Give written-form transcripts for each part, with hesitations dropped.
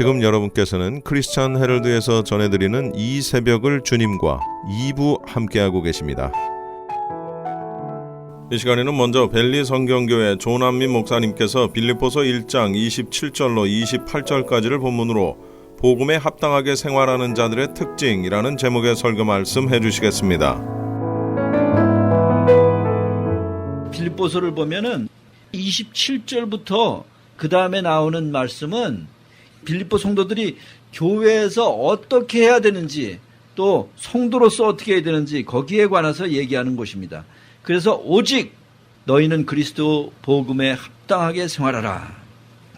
지금 여러분께서는 크리스천 헤럴드에서 전해드리는 이 새벽을 주님과 2부 함께하고 계십니다. 이 시간에는 먼저 벨리 성경교회 조남민 목사님께서 빌립보서 1장 27절로 28절까지를 본문으로 복음에 합당하게 생활하는 자들의 특징이라는 제목의 설교 말씀 해주시겠습니다. 빌립보서를 보면은 27절부터 그 다음에 나오는 말씀은 빌립보 성도들이 교회에서 어떻게 해야 되는지 또 성도로서 어떻게 해야 되는지 거기에 관해서 얘기하는 것입니다. 그래서 오직 너희는 그리스도 복음에 합당하게 생활하라.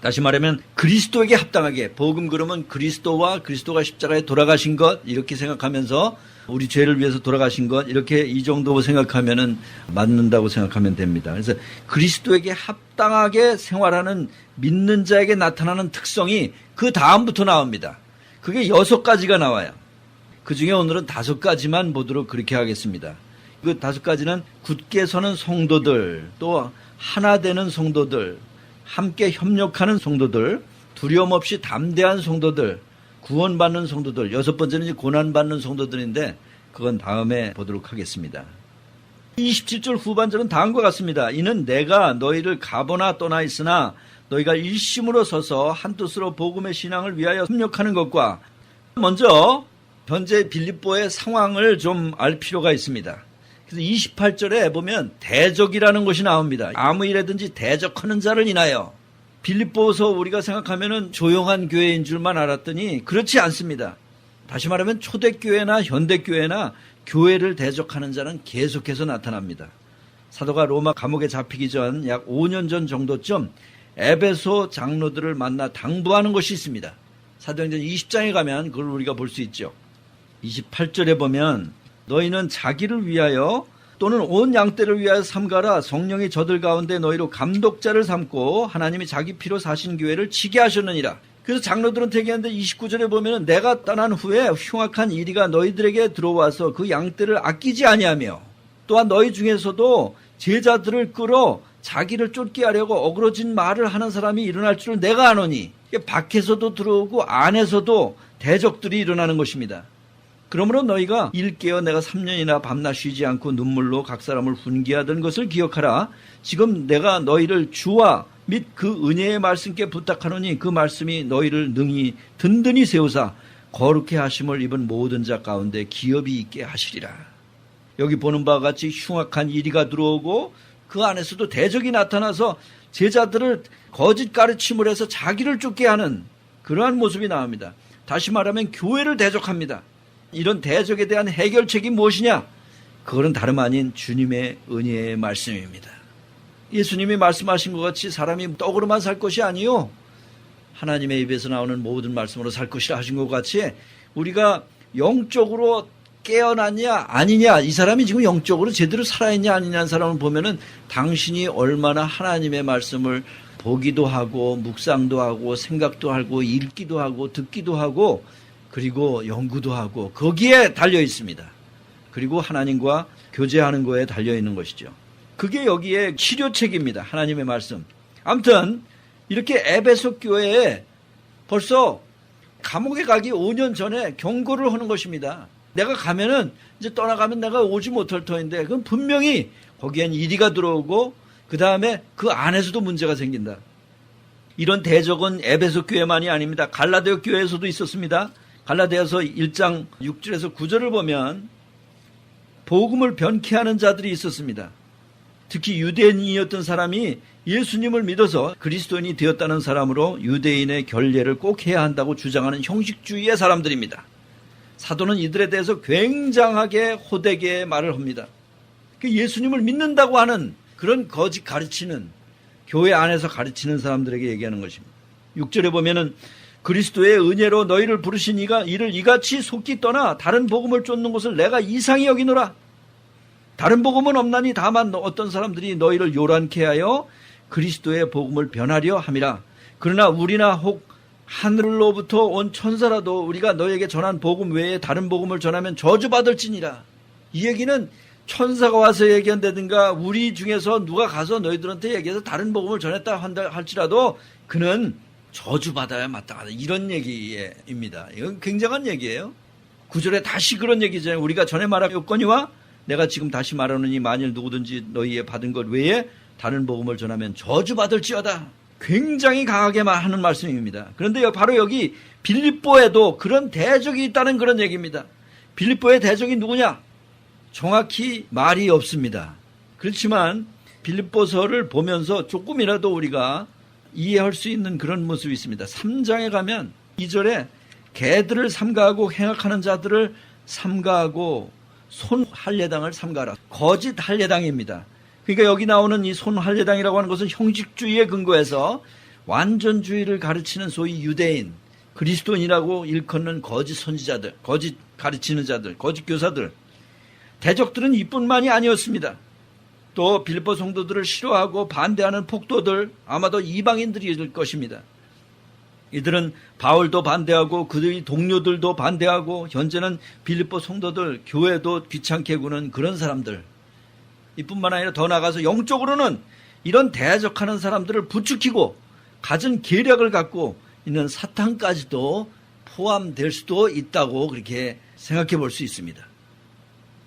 다시 말하면 그리스도에게 합당하게, 복음 그러면 그리스도와 그리스도가 십자가에 돌아가신 것 이렇게 생각하면서 우리 죄를 위해서 돌아가신 것 이렇게 이 정도 생각하면은 맞는다고 생각하면 됩니다. 그래서 그리스도에게 합당하게 생활하는 믿는 자에게 나타나는 특성이 그 다음부터 나옵니다. 그게 6가지가 나와요. 그 중에 오늘은 5가지만 보도록 그렇게 하겠습니다. 그 5가지는 굳게 서는 성도들, 또 하나 되는 성도들, 함께 협력하는 성도들, 두려움 없이 담대한 성도들, 구원받는 성도들, 6번째는 이제 고난받는 성도들인데 그건 다음에 보도록 하겠습니다. 27절 후반절은 다음과 같습니다. 이는 내가 너희를 가보나 떠나 있으나 너희가 일심으로 서서 한뜻으로 복음의 신앙을 위하여 협력하는 것과, 먼저 현재 빌립보의 상황을 좀 알 필요가 있습니다. 그래서 28절에 보면 대적이라는 것이 나옵니다. 아무 일에든지 대적하는 자를 인하여. 빌립보서 우리가 생각하면은 조용한 교회인 줄만 알았더니 그렇지 않습니다. 다시 말하면 초대교회나 현대교회나 교회를 대적하는 자는 계속해서 나타납니다. 사도가 로마 감옥에 잡히기 전 약 5년 전 정도쯤 에베소 장로들을 만나 당부하는 것이 있습니다. 사도행전 20장에 가면 그걸 우리가 볼 수 있죠. 28절에 보면 너희는 자기를 위하여 또는 온 양떼를 위하여 삼가라. 성령이 저들 가운데 너희로 감독자를 삼고 하나님이 자기 피로 사신 교회를 지게 하셨느니라. 그래서 장로들은 대기하는데 29절에 보면 내가 떠난 후에 흉악한 이리가 너희들에게 들어와서 그 양떼를 아끼지 아니하며 또한 너희 중에서도 제자들을 끌어 자기를 쫓게 하려고 어그러진 말을 하는 사람이 일어날 줄을 내가 아노니. 밖에서도 들어오고 안에서도 대적들이 일어나는 것입니다. 그러므로 너희가 일 깨어 내가 3년이나 밤낮 쉬지 않고 눈물로 각 사람을 훈계하던 것을 기억하라. 지금 내가 너희를 주와 및 그 은혜의 말씀께 부탁하노니 그 말씀이 너희를 능히 든든히 세우사 거룩해 하심을 입은 모든 자 가운데 기업이 있게 하시리라. 여기 보는 바와 같이 흉악한 이리가 들어오고 그 안에서도 대적이 나타나서 제자들을 거짓 가르침을 해서 자기를 쫓게 하는 그러한 모습이 나옵니다. 다시 말하면 교회를 대적합니다. 이런 대적에 대한 해결책이 무엇이냐? 그거는 다름 아닌 주님의 은혜의 말씀입니다. 예수님이 말씀하신 것 같이 사람이 떡으로만 살 것이 아니요 하나님의 입에서 나오는 모든 말씀으로 살 것이라 하신 것 같이 우리가 영적으로 깨어났냐 아니냐, 이 사람이 지금 영적으로 제대로 살아있냐 아니냐는 사람을 보면은 당신이 얼마나 하나님의 말씀을 보기도 하고 묵상도 하고 생각도 하고 읽기도 하고 듣기도 하고 그리고 연구도 하고 거기에 달려 있습니다. 그리고 하나님과 교제하는 거에 달려 있는 것이죠. 그게 여기에 치료책입니다. 하나님의 말씀. 아무튼 이렇게 에베소 교회에 벌써 감옥에 가기 5년 전에 경고를 하는 것입니다. 내가 가면은 이제 떠나가면 내가 오지 못할 터인데 그건 분명히 거기엔 이리가 들어오고 그 다음에 그 안에서도 문제가 생긴다. 이런 대적은 에베소 교회만이 아닙니다. 갈라디아 교회에서도 있었습니다. 갈라디아서 1장 6절에서 9절을 보면 복음을 변케하는 자들이 있었습니다. 특히 유대인이었던 사람이 예수님을 믿어서 그리스도인이 되었다는 사람으로 유대인의 결례를 꼭 해야 한다고 주장하는 형식주의의 사람들입니다. 사도는 이들에 대해서 굉장하게 호되게 말을 합니다. 예수님을 믿는다고 하는 그런 거짓 가르치는, 교회 안에서 가르치는 사람들에게 얘기하는 것입니다. 6절에 보면은 그리스도의 은혜로 너희를 부르신 이가 이를 이같이 속기 떠나 다른 복음을 쫓는 것을 내가 이상히 여기노라. 다른 복음은 없나니 다만 어떤 사람들이 너희를 요란케 하여 그리스도의 복음을 변하려 함이라. 그러나 우리나 혹 하늘로부터 온 천사라도 우리가 너희에게 전한 복음 외에 다른 복음을 전하면 저주받을지니라. 이 얘기는 천사가 와서 얘기한다든가 우리 중에서 누가 가서 너희들한테 얘기해서 다른 복음을 전했다 할지라도 그는 저주받아야 마땅하다. 이런 얘기입니다. 이건 굉장한 얘기예요. 9절에 다시 그런 얘기잖아요. 우리가 전에 말하였거니와 내가 지금 다시 말하노니 만일 누구든지 너희의 받은 것 외에 다른 복음을 전하면 저주받을지어다. 굉장히 강하게 하는 말씀입니다. 그런데 바로 여기 빌립보에도 그런 대적이 있다는 그런 얘기입니다. 빌립보의 대적이 누구냐? 정확히 말이 없습니다. 그렇지만 빌립보서를 보면서 조금이라도 우리가 이해할 수 있는 그런 모습이 있습니다. 3장에 가면 2절에 개들을 삼가하고 행악하는 자들을 삼가하고 손할례당을 삼가하라. 거짓 할례당입니다. 그러니까 여기 나오는 이 손할례당이라고 하는 것은 형식주의에 근거해서 완전주의를 가르치는 소위 유대인, 그리스도인이라고 일컫는 거짓 선지자들, 거짓 가르치는 자들, 거짓 교사들, 대적들은 이뿐만이 아니었습니다. 또 빌립보 성도들을 싫어하고 반대하는 폭도들, 아마도 이방인들일 것입니다. 이들은 바울도 반대하고 그들의 동료들도 반대하고 현재는 빌립보 성도들, 교회도 귀찮게 구는 그런 사람들, 이뿐만 아니라 더 나아가서 영적으로는 이런 대적하는 사람들을 부추기고 갖은 계략을 갖고 있는 사탄까지도 포함될 수도 있다고 그렇게 생각해 볼 수 있습니다.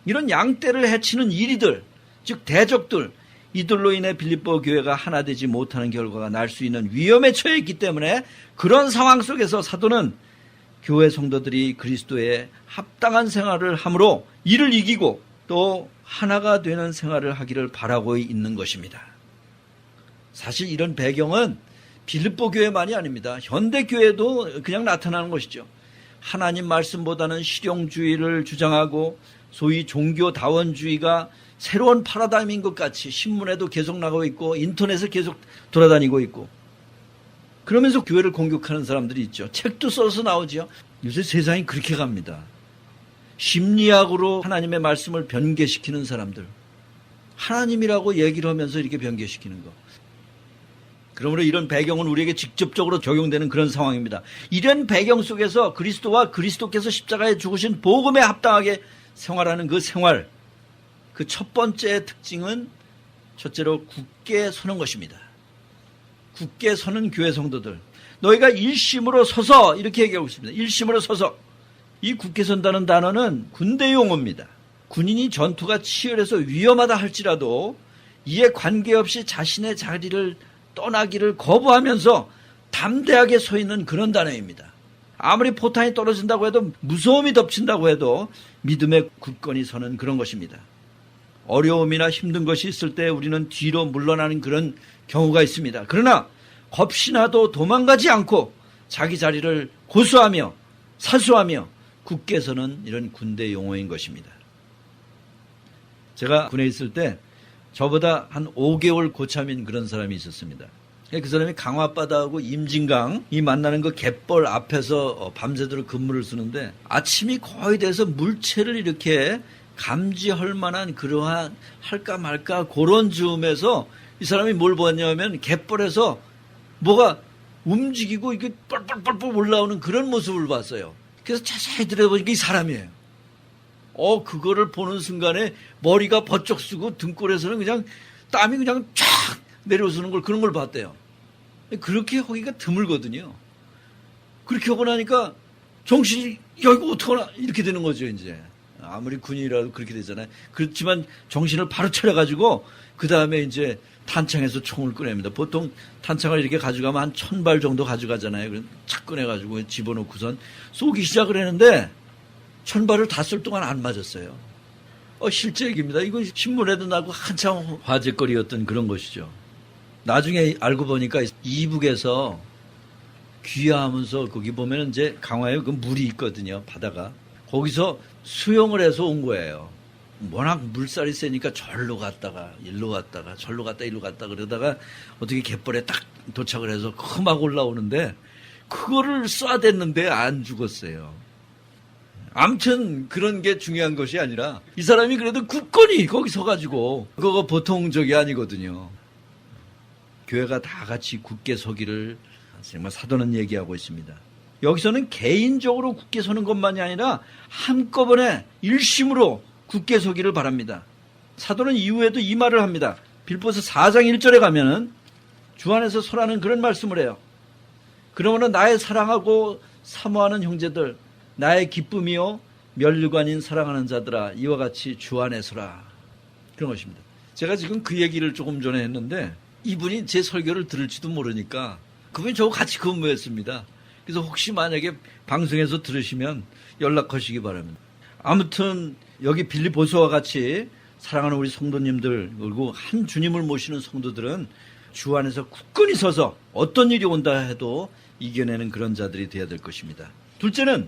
이런 양떼를 해치는 이리들, 즉 대적들, 이들로 인해 빌립보 교회가 하나 되지 못하는 결과가 날 수 있는 위험에 처해 있기 때문에 그런 상황 속에서 사도는 교회 성도들이 그리스도에 합당한 생활을 함으로 이를 이기고 또 하나가 되는 생활을 하기를 바라고 있는 것입니다. 사실 이런 배경은 빌립보 교회만이 아닙니다. 현대 교회도 그냥 나타나는 것이죠. 하나님 말씀보다는 실용주의를 주장하고 소위 종교다원주의가 새로운 파라다임인 것 같이 신문에도 계속 나가고 있고 인터넷에 계속 돌아다니고 있고 그러면서 교회를 공격하는 사람들이 있죠. 책도 써서 나오죠. 요새 세상이 그렇게 갑니다. 심리학으로 하나님의 말씀을 변개시키는 사람들, 하나님이라고 얘기를 하면서 이렇게 변개시키는 거. 그러므로 이런 배경은 우리에게 직접적으로 적용되는 그런 상황입니다. 이런 배경 속에서 그리스도와 그리스도께서 십자가에 죽으신 복음에 합당하게 생활하는 그 생활, 그 첫 번째 특징은 첫째로 굳게 서는 것입니다. 굳게 서는 교회 성도들, 너희가 일심으로 서서, 이렇게 얘기하고 있습니다. 일심으로 서서. 이 굳게 선다는 단어는 군대 용어입니다. 군인이 전투가 치열해서 위험하다 할지라도 이에 관계없이 자신의 자리를 떠나기를 거부하면서 담대하게 서 있는 그런 단어입니다. 아무리 포탄이 떨어진다고 해도, 무서움이 덮친다고 해도 믿음의 굳건히 서는 그런 것입니다. 어려움이나 힘든 것이 있을 때 우리는 뒤로 물러나는 그런 경우가 있습니다. 그러나 겁시나도 도망가지 않고 자기 자리를 고수하며 사수하며 굳게 서는 이런 군대 용어인 것입니다. 제가 군에 있을 때 저보다 한 5개월 고참인 그런 사람이 있었습니다. 그 사람이 강화바다하고 임진강이 만나는 그 갯벌 앞에서 밤새도록 근무를 쓰는데 아침이 거의 돼서 물체를 이렇게 감지할 만한 그러한 할까 말까 그런 즈음에서 이 사람이 뭘 보았냐면 갯벌에서 뭐가 움직이고 이게 뻘뻘뻘뻘 올라오는 그런 모습을 봤어요. 그래서 자세히 들여다보니까 이 사람이에요. 그거를 보는 순간에 머리가 버쩍 쓰고 등골에서는 그냥 땀이 그냥 쫙 내려오는 걸, 그런 걸 봤대요. 그렇게 하기가 드물거든요. 그렇게 하고 나니까 정신이, 야, 이거 어떡하나, 이렇게 되는 거죠, 이제. 아무리 군인이라도 그렇게 되잖아요. 그렇지만 정신을 바로 차려가지고, 그 다음에 이제 탄창에서 총을 꺼냅니다. 보통 탄창을 이렇게 가져가면 한 1000발 정도 가져가잖아요. 그럼 착 꺼내가지고 집어넣고선 쏘기 시작을 했는데, 1000발을 다 쏠 동안 안 맞았어요. 실제 얘기입니다. 이거 신문에도 나고 한참 화제거리였던 그런 것이죠. 나중에 알고 보니까 이북에서 귀화하면서 거기 보면 이제 강화에 그 물이 있거든요. 바다가. 거기서 수영을 해서 온 거예요. 워낙 물살이 세니까 절로 갔다가 일로 갔다가 절로 갔다 일로 갔다 그러다가 어떻게 갯벌에 딱 도착을 해서 막 올라오는데 그거를 쏴댔는데 안 죽었어요. 아무튼 그런 게 중요한 것이 아니라 이 사람이 그래도 굳건히 거기 서가지고 그거 보통 적이 아니거든요. 교회가 다 같이 굳게 서기를 정말 사도는 얘기하고 있습니다. 여기서는 개인적으로 굳게 서는 것만이 아니라 한꺼번에 일심으로 굳게 서기를 바랍니다. 사도는 이후에도 이 말을 합니다. 빌립보서 4장 1절에 가면은 주 안에서 서라는 그런 말씀을 해요. 그러므로 나의 사랑하고 사모하는 형제들, 나의 기쁨이요 멸류관인 사랑하는 자들아, 이와 같이 주 안에 서라. 그런 것입니다. 제가 지금 그 얘기를 조금 전에 했는데 이분이 제 설교를 들을지도 모르니까 그분이 저하고 같이 근무했습니다. 그래서 혹시 만약에 방송에서 들으시면 연락하시기 바랍니다. 아무튼 여기 빌립보서와 같이 사랑하는 우리 성도님들, 그리고 한 주님을 모시는 성도들은 주 안에서 굳건히 서서 어떤 일이 온다 해도 이겨내는 그런 자들이 되어야 될 것입니다. 둘째는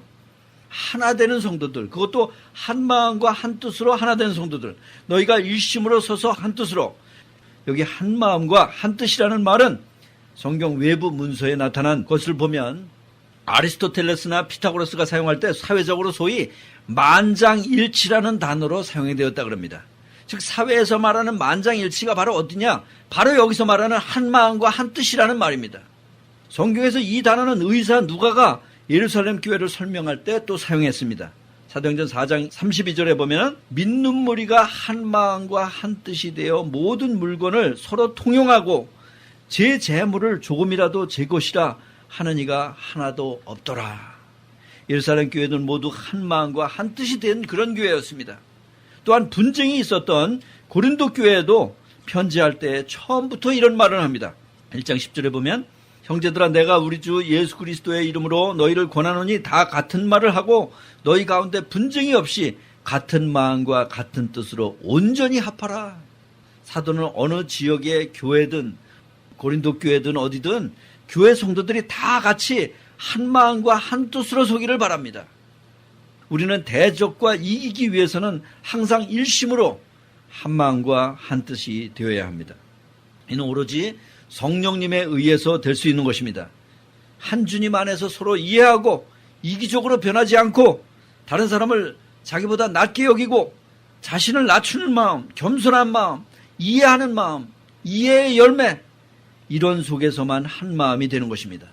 하나 되는 성도들, 그것도 한 마음과 한 뜻으로 하나 되는 성도들, 너희가 일심으로 서서 한 뜻으로. 여기 한 마음과 한 뜻이라는 말은 성경 외부 문서에 나타난 것을 보면 아리스토텔레스나 피타고라스가 사용할 때 사회적으로 소위 만장일치라는 단어로 사용되었다 그럽니다. 즉 사회에서 말하는 만장일치가 바로 어디냐? 바로 여기서 말하는 한 마음과 한 뜻이라는 말입니다. 성경에서 이 단어는 의사 누가가 예루살렘 교회를 설명할 때 또 사용했습니다. 사도행전 4장 32절에 보면 믿는 무리가 한 마음과 한 뜻이 되어 모든 물건을 서로 통용하고 제 재물을 조금이라도 제 것이라 하는 이가 하나도 없더라. 예루살렘 교회는 모두 한 마음과 한 뜻이 된 그런 교회였습니다. 또한 분쟁이 있었던 고린도 교회에도 편지할 때 처음부터 이런 말을 합니다. 1장 10절에 보면 형제들아, 내가 우리 주 예수 그리스도의 이름으로 너희를 권하노니 다 같은 말을 하고 너희 가운데 분쟁이 없이 같은 마음과 같은 뜻으로 온전히 합하라. 사도는 어느 지역의 교회든 고린도 교회든 어디든 교회 성도들이 다 같이 한 마음과 한 뜻으로 서기를 바랍니다. 우리는 대적과 이기기 위해서는 항상 일심으로 한 마음과 한 뜻이 되어야 합니다. 이는 오로지 성령님에 의해서 될 수 있는 것입니다. 한 주님 안에서 서로 이해하고 이기적으로 변하지 않고 다른 사람을 자기보다 낮게 여기고 자신을 낮추는 마음, 겸손한 마음, 이해하는 마음, 이해의 열매, 이런 속에서만 한 마음이 되는 것입니다.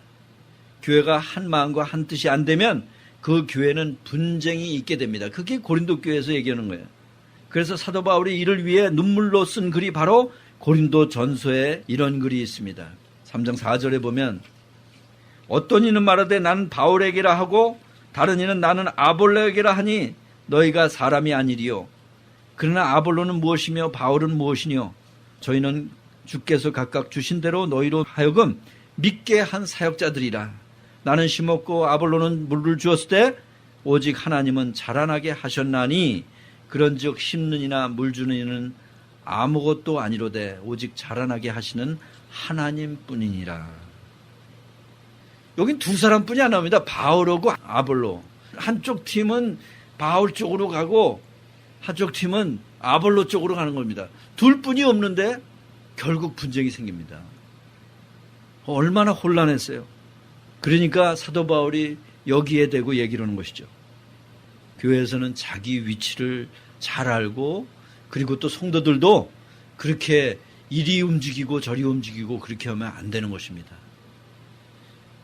교회가 한 마음과 한 뜻이 안 되면 그 교회는 분쟁이 있게 됩니다. 그게 고린도 교회에서 얘기하는 거예요. 그래서 사도 바울이 이를 위해 눈물로 쓴 글이 바로 고린도 전서에 이런 글이 있습니다. 3장 4절에 보면 어떤 이는 말하되 나는 바울에게라 하고 다른 이는 나는 아볼로에게라 하니 너희가 사람이 아니리요. 그러나 아볼로는 무엇이며 바울은 무엇이뇨? 저희는 주께서 각각 주신 대로 너희로 하여금 믿게 한 사역자들이라. 나는 심었고 아볼로는 물을 주었을 때 오직 하나님은 자라나게 하셨나니 그런즉 심는 이나 물 주는 이는 아무것도 아니로되 오직 자라나게 하시는 하나님뿐이니라. 여긴 두 사람뿐이 안 나옵니다. 바울하고 아볼로. 한쪽 팀은 바울 쪽으로 가고 한쪽 팀은 아볼로 쪽으로 가는 겁니다. 둘뿐이 없는데 결국 분쟁이 생깁니다. 얼마나 혼란했어요. 그러니까 사도 바울이 여기에 대고 얘기를 하는 것이죠. 교회에서는 자기 위치를 잘 알고 그리고 또 성도들도 그렇게 이리 움직이고 저리 움직이고 그렇게 하면 안 되는 것입니다.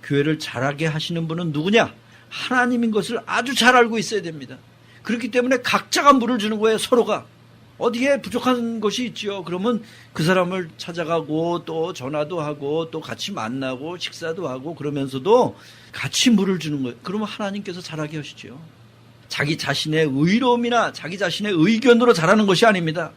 교회를 잘하게 하시는 분은 누구냐? 하나님인 것을 아주 잘 알고 있어야 됩니다. 그렇기 때문에 각자가 물을 주는 거예요. 서로가. 어디에 부족한 것이 있죠. 그러면 그 사람을 찾아가고 또 전화도 하고 또 같이 만나고 식사도 하고 그러면서도 같이 물을 주는 거예요. 그러면 하나님께서 잘하게 하시죠. 자기 자신의 의로움이나 자기 자신의 의견으로 잘하는 것이 아닙니다.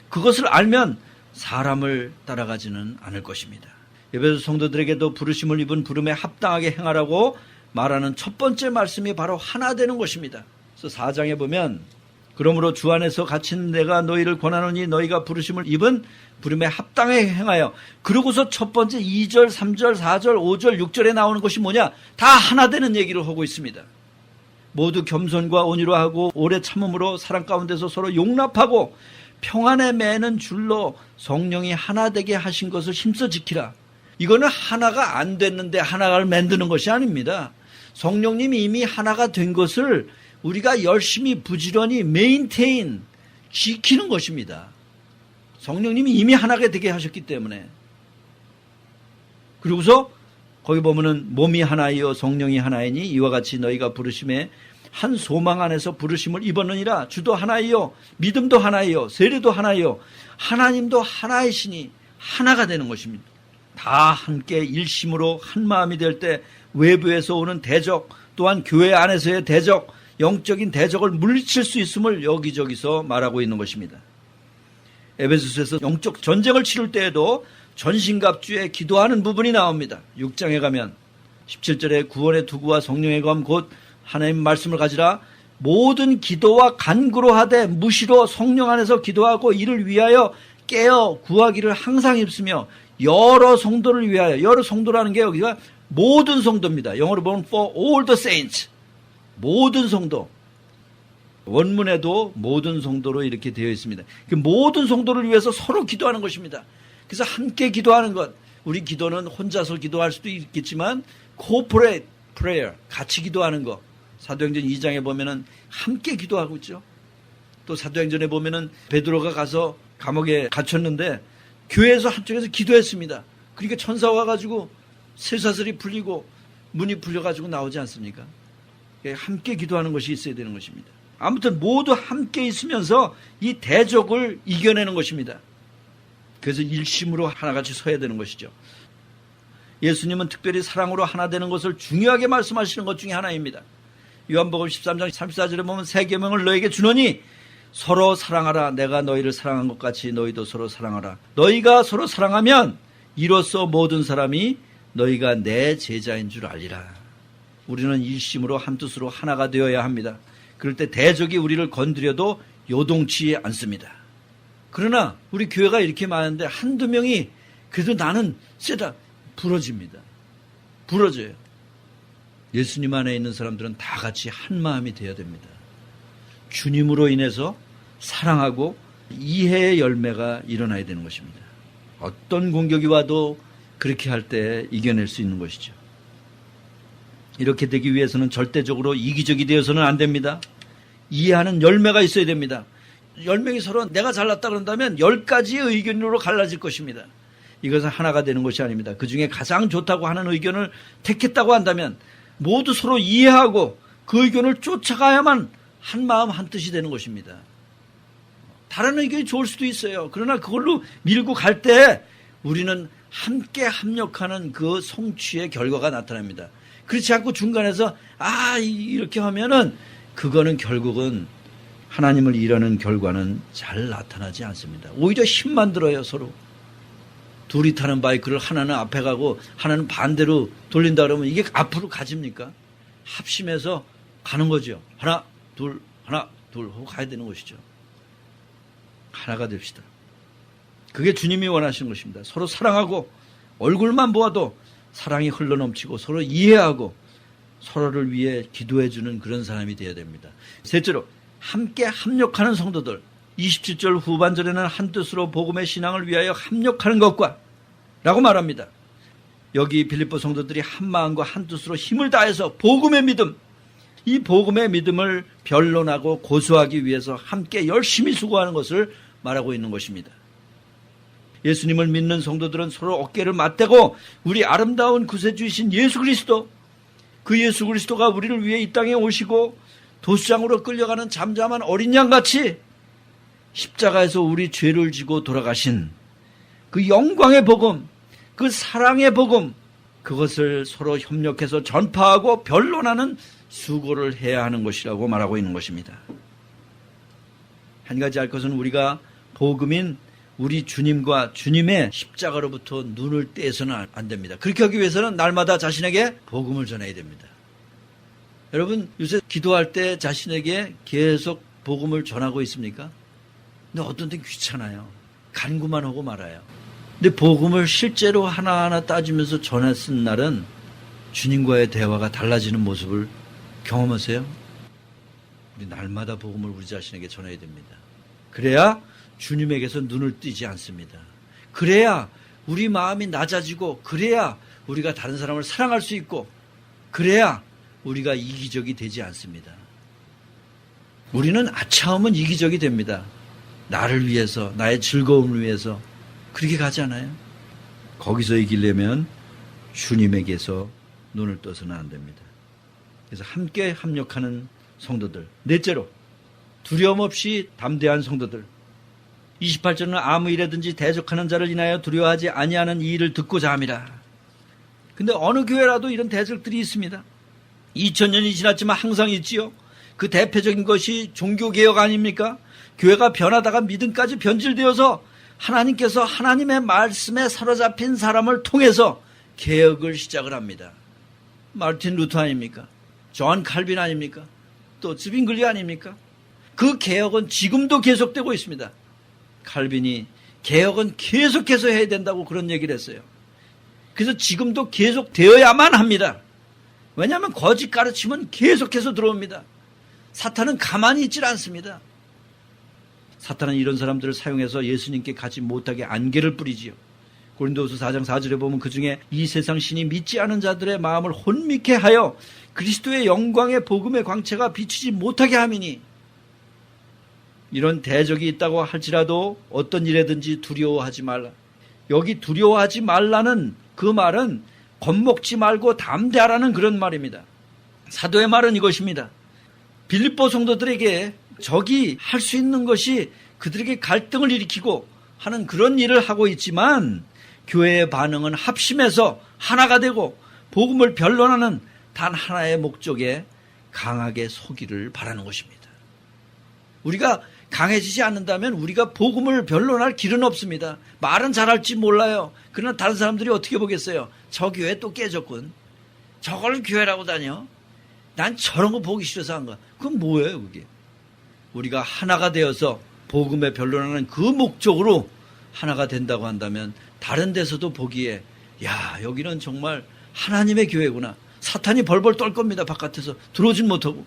그것을 알면 사람을 따라가지는 않을 것입니다. 에베소 성도들에게도 부르심을 입은 부름에 합당하게 행하라고 말하는 첫 번째 말씀이 바로 하나 되는 것입니다. 그래서 4장에 보면 그러므로 주 안에서 갇힌 내가 너희를 권하노니 너희가 부르심을 입은 부름에 합당하게 행하여. 그러고서 첫 번째 2절, 3절, 4절, 5절, 6절에 나오는 것이 뭐냐? 다 하나 되는 얘기를 하고 있습니다. 모두 겸손과 온유로 하고 오래 참음으로 사랑 가운데서 서로 용납하고 평안에 매는 줄로 성령이 하나 되게 하신 것을 힘써 지키라. 이거는 하나가 안 됐는데 하나를 만드는 것이 아닙니다. 성령님이 이미 하나가 된 것을 우리가 열심히 부지런히 메인테인 지키는 것입니다. 성령님이 이미 하나가 되게 하셨기 때문에. 그리고서 거기 보면은 몸이 하나이요 성령이 하나이니 이와 같이 너희가 부르심에 한 소망 안에서 부르심을 입었느니라. 주도 하나이요 믿음도 하나이요 세례도 하나이요 하나님도 하나이시니 하나가 되는 것입니다. 다 함께 일심으로 한 마음이 될 때 외부에서 오는 대적, 또한 교회 안에서의 대적, 영적인 대적을 물리칠 수 있음을 여기저기서 말하고 있는 것입니다. 에베소서에서 영적 전쟁을 치를 때에도 전신갑주에 기도하는 부분이 나옵니다. 6장에 가면 17절에 구원의 투구와 성령의 검 곧 하나님 말씀을 가지라 모든 기도와 간구로 하되 무시로 성령 안에서 기도하고 이를 위하여 깨어 구하기를 항상 힘쓰며 여러 성도를 위하여, 여러 성도라는 게 여기가 모든 성도입니다. 영어로 보면 for all the saints, 모든 성도. 원문에도 모든 성도로 이렇게 되어 있습니다. 그 모든 성도를 위해서 서로 기도하는 것입니다. 그래서 함께 기도하는 것, 우리 기도는 혼자서 기도할 수도 있겠지만 corporate prayer, 같이 기도하는 것. 사도행전 2장에 보면은 함께 기도하고 있죠. 또 사도행전에 보면은 베드로가 가서 감옥에 갇혔는데 교회에서 한쪽에서 기도했습니다. 그러니까 천사가 와가지고 쇠사슬이 풀리고 문이 풀려가지고 나오지 않습니까? 함께 기도하는 것이 있어야 되는 것입니다. 아무튼 모두 함께 있으면서 이 대적을 이겨내는 것입니다. 그래서 일심으로 하나같이 서야 되는 것이죠. 예수님은 특별히 사랑으로 하나 되는 것을 중요하게 말씀하시는 것 중에 하나입니다. 요한복음 13장 34절에 보면 새 계명을 너에게 주노니 서로 사랑하라. 내가 너희를 사랑한 것 같이 너희도 서로 사랑하라. 너희가 서로 사랑하면 이로써 모든 사람이 너희가 내 제자인 줄 알리라. 우리는 일심으로 한뜻으로 하나가 되어야 합니다. 그럴 때 대적이 우리를 건드려도 요동치 않습니다. 그러나 우리 교회가 이렇게 많은데 한두 명이 그래도 나는 세다 부러집니다. 부러져요. 예수님 안에 있는 사람들은 다 같이 한 마음이 되어야 됩니다. 주님으로 인해서 사랑하고 이해의 열매가 일어나야 되는 것입니다. 어떤 공격이 와도 그렇게 할 때 이겨낼 수 있는 것이죠. 이렇게 되기 위해서는 절대적으로 이기적이 되어서는 안 됩니다. 이해하는 열매가 있어야 됩니다. 10명이 서로 내가 잘났다 그런다면 10가지의 의견으로 갈라질 것입니다. 이것은 하나가 되는 것이 아닙니다. 그 중에 가장 좋다고 하는 의견을 택했다고 한다면 모두 서로 이해하고 그 의견을 쫓아가야만 한 마음 한 뜻이 되는 것입니다. 다른 의견이 좋을 수도 있어요. 그러나 그걸로 밀고 갈 때 우리는 함께 합력하는 그 성취의 결과가 나타납니다. 그렇지 않고 중간에서 이렇게 하면은 그거는 결국은 하나님을 이루는 결과는 잘 나타나지 않습니다. 오히려 힘만 들어요. 서로. 둘이 타는 바이크를 하나는 앞에 가고 하나는 반대로 돌린다 그러면 이게 앞으로 가집니까? 합심해서 가는 거죠. 하나 둘 하고 가야 되는 것이죠. 하나가 됩시다. 그게 주님이 원하시는 것입니다. 서로 사랑하고 얼굴만 보아도 사랑이 흘러넘치고 서로 이해하고 서로를 위해 기도해주는 그런 사람이 되어야 됩니다. 셋째로 함께 합력하는 성도들. 27절 후반절에는 한뜻으로 복음의 신앙을 위하여 합력하는 것과 라고 말합니다. 여기 빌립보 성도들이 한마음과 한뜻으로 힘을 다해서 복음의 믿음, 이 복음의 믿음을 변론하고 고수하기 위해서 함께 열심히 수고하는 것을 말하고 있는 것입니다. 예수님을 믿는 성도들은 서로 어깨를 맞대고 우리 아름다운 구세주이신 예수 그리스도, 그 예수 그리스도가 우리를 위해 이 땅에 오시고 도수장으로 끌려가는 잠잠한 어린 양같이 십자가에서 우리 죄를 지고 돌아가신 그 영광의 복음, 그 사랑의 복음, 그것을 서로 협력해서 전파하고 변론하는 수고를 해야 하는 것이라고 말하고 있는 것입니다. 한 가지 알 것은 우리가 복음인 우리 주님과 주님의 십자가로부터 눈을 떼서는 안 됩니다. 그렇게 하기 위해서는 날마다 자신에게 복음을 전해야 됩니다. 여러분 요새 기도할 때 자신에게 계속 복음을 전하고 있습니까? 근데 어떤 땐 귀찮아요. 간구만 하고 말아요. 근데 복음을 실제로 하나하나 따지면서 전했은 날은 주님과의 대화가 달라지는 모습을 경험하세요? 우리 날마다 복음을 우리 자신에게 전해야 됩니다. 그래야 주님에게서 눈을 띄지 않습니다. 그래야 우리 마음이 낮아지고 그래야 우리가 다른 사람을 사랑할 수 있고 그래야 우리가 이기적이 되지 않습니다. 우리는 아차하면 이기적이 됩니다. 나를 위해서, 나의 즐거움을 위해서 그렇게 가지 않아요? 거기서 이기려면 주님에게서 눈을 떠서는 안 됩니다. 그래서 함께 합력하는 성도들. 넷째로 두려움 없이 담대한 성도들. 28절은 아무 일에든지 대적하는 자를 인하여 두려워하지 아니하는 이 일을 듣고자 함이라. 근데 어느 교회라도 이런 대적들이 있습니다. 2000년이 지났지만 항상 있지요. 그 대표적인 것이 종교개혁 아닙니까? 교회가 변하다가 믿음까지 변질되어서 하나님께서 하나님의 말씀에 사로잡힌 사람을 통해서 개혁을 시작을 합니다. 마르틴 루터 아닙니까? 존 칼빈 아닙니까? 또 즈빙글리 아닙니까? 그 개혁은 지금도 계속되고 있습니다. 칼빈이 개혁은 계속해서 해야 된다고 그런 얘기를 했어요. 그래서 지금도 계속 되어야만 합니다. 왜냐하면 거짓 가르침은 계속해서 들어옵니다. 사탄은 가만히 있질 않습니다. 사탄은 이런 사람들을 사용해서 예수님께 가지 못하게 안개를 뿌리지요. 고린도후서 4장 4절에 보면 그중에 이 세상 신이 믿지 않은 자들의 마음을 혼미케 하여 그리스도의 영광의 복음의 광채가 비추지 못하게 함이니, 이런 대적이 있다고 할지라도 어떤 일에든지 두려워하지 말라. 여기 두려워하지 말라는 그 말은 겁먹지 말고 담대하라는 그런 말입니다. 사도의 말은 이것입니다. 빌립보 성도들에게 적이 할 수 있는 것이 그들에게 갈등을 일으키고 하는 그런 일을 하고 있지만, 교회의 반응은 합심해서 하나가 되고 복음을 변론하는 단 하나의 목적에 강하게 서기를 바라는 것입니다. 우리가 강해지지 않는다면 우리가 복음을 변론할 길은 없습니다. 말은 잘할지 몰라요. 그러나 다른 사람들이 어떻게 보겠어요? 저 교회 또 깨졌군. 저걸 교회라고 다녀? 난 저런 거 보기 싫어서 한 거야. 그건 뭐예요, 그게? 우리가 하나가 되어서 복음에 변론하는 그 목적으로 하나가 된다고 한다면 다른 데서도 보기에, 야, 여기는 정말 하나님의 교회구나. 사탄이 벌벌 떨 겁니다. 바깥에서 들어오진 못하고.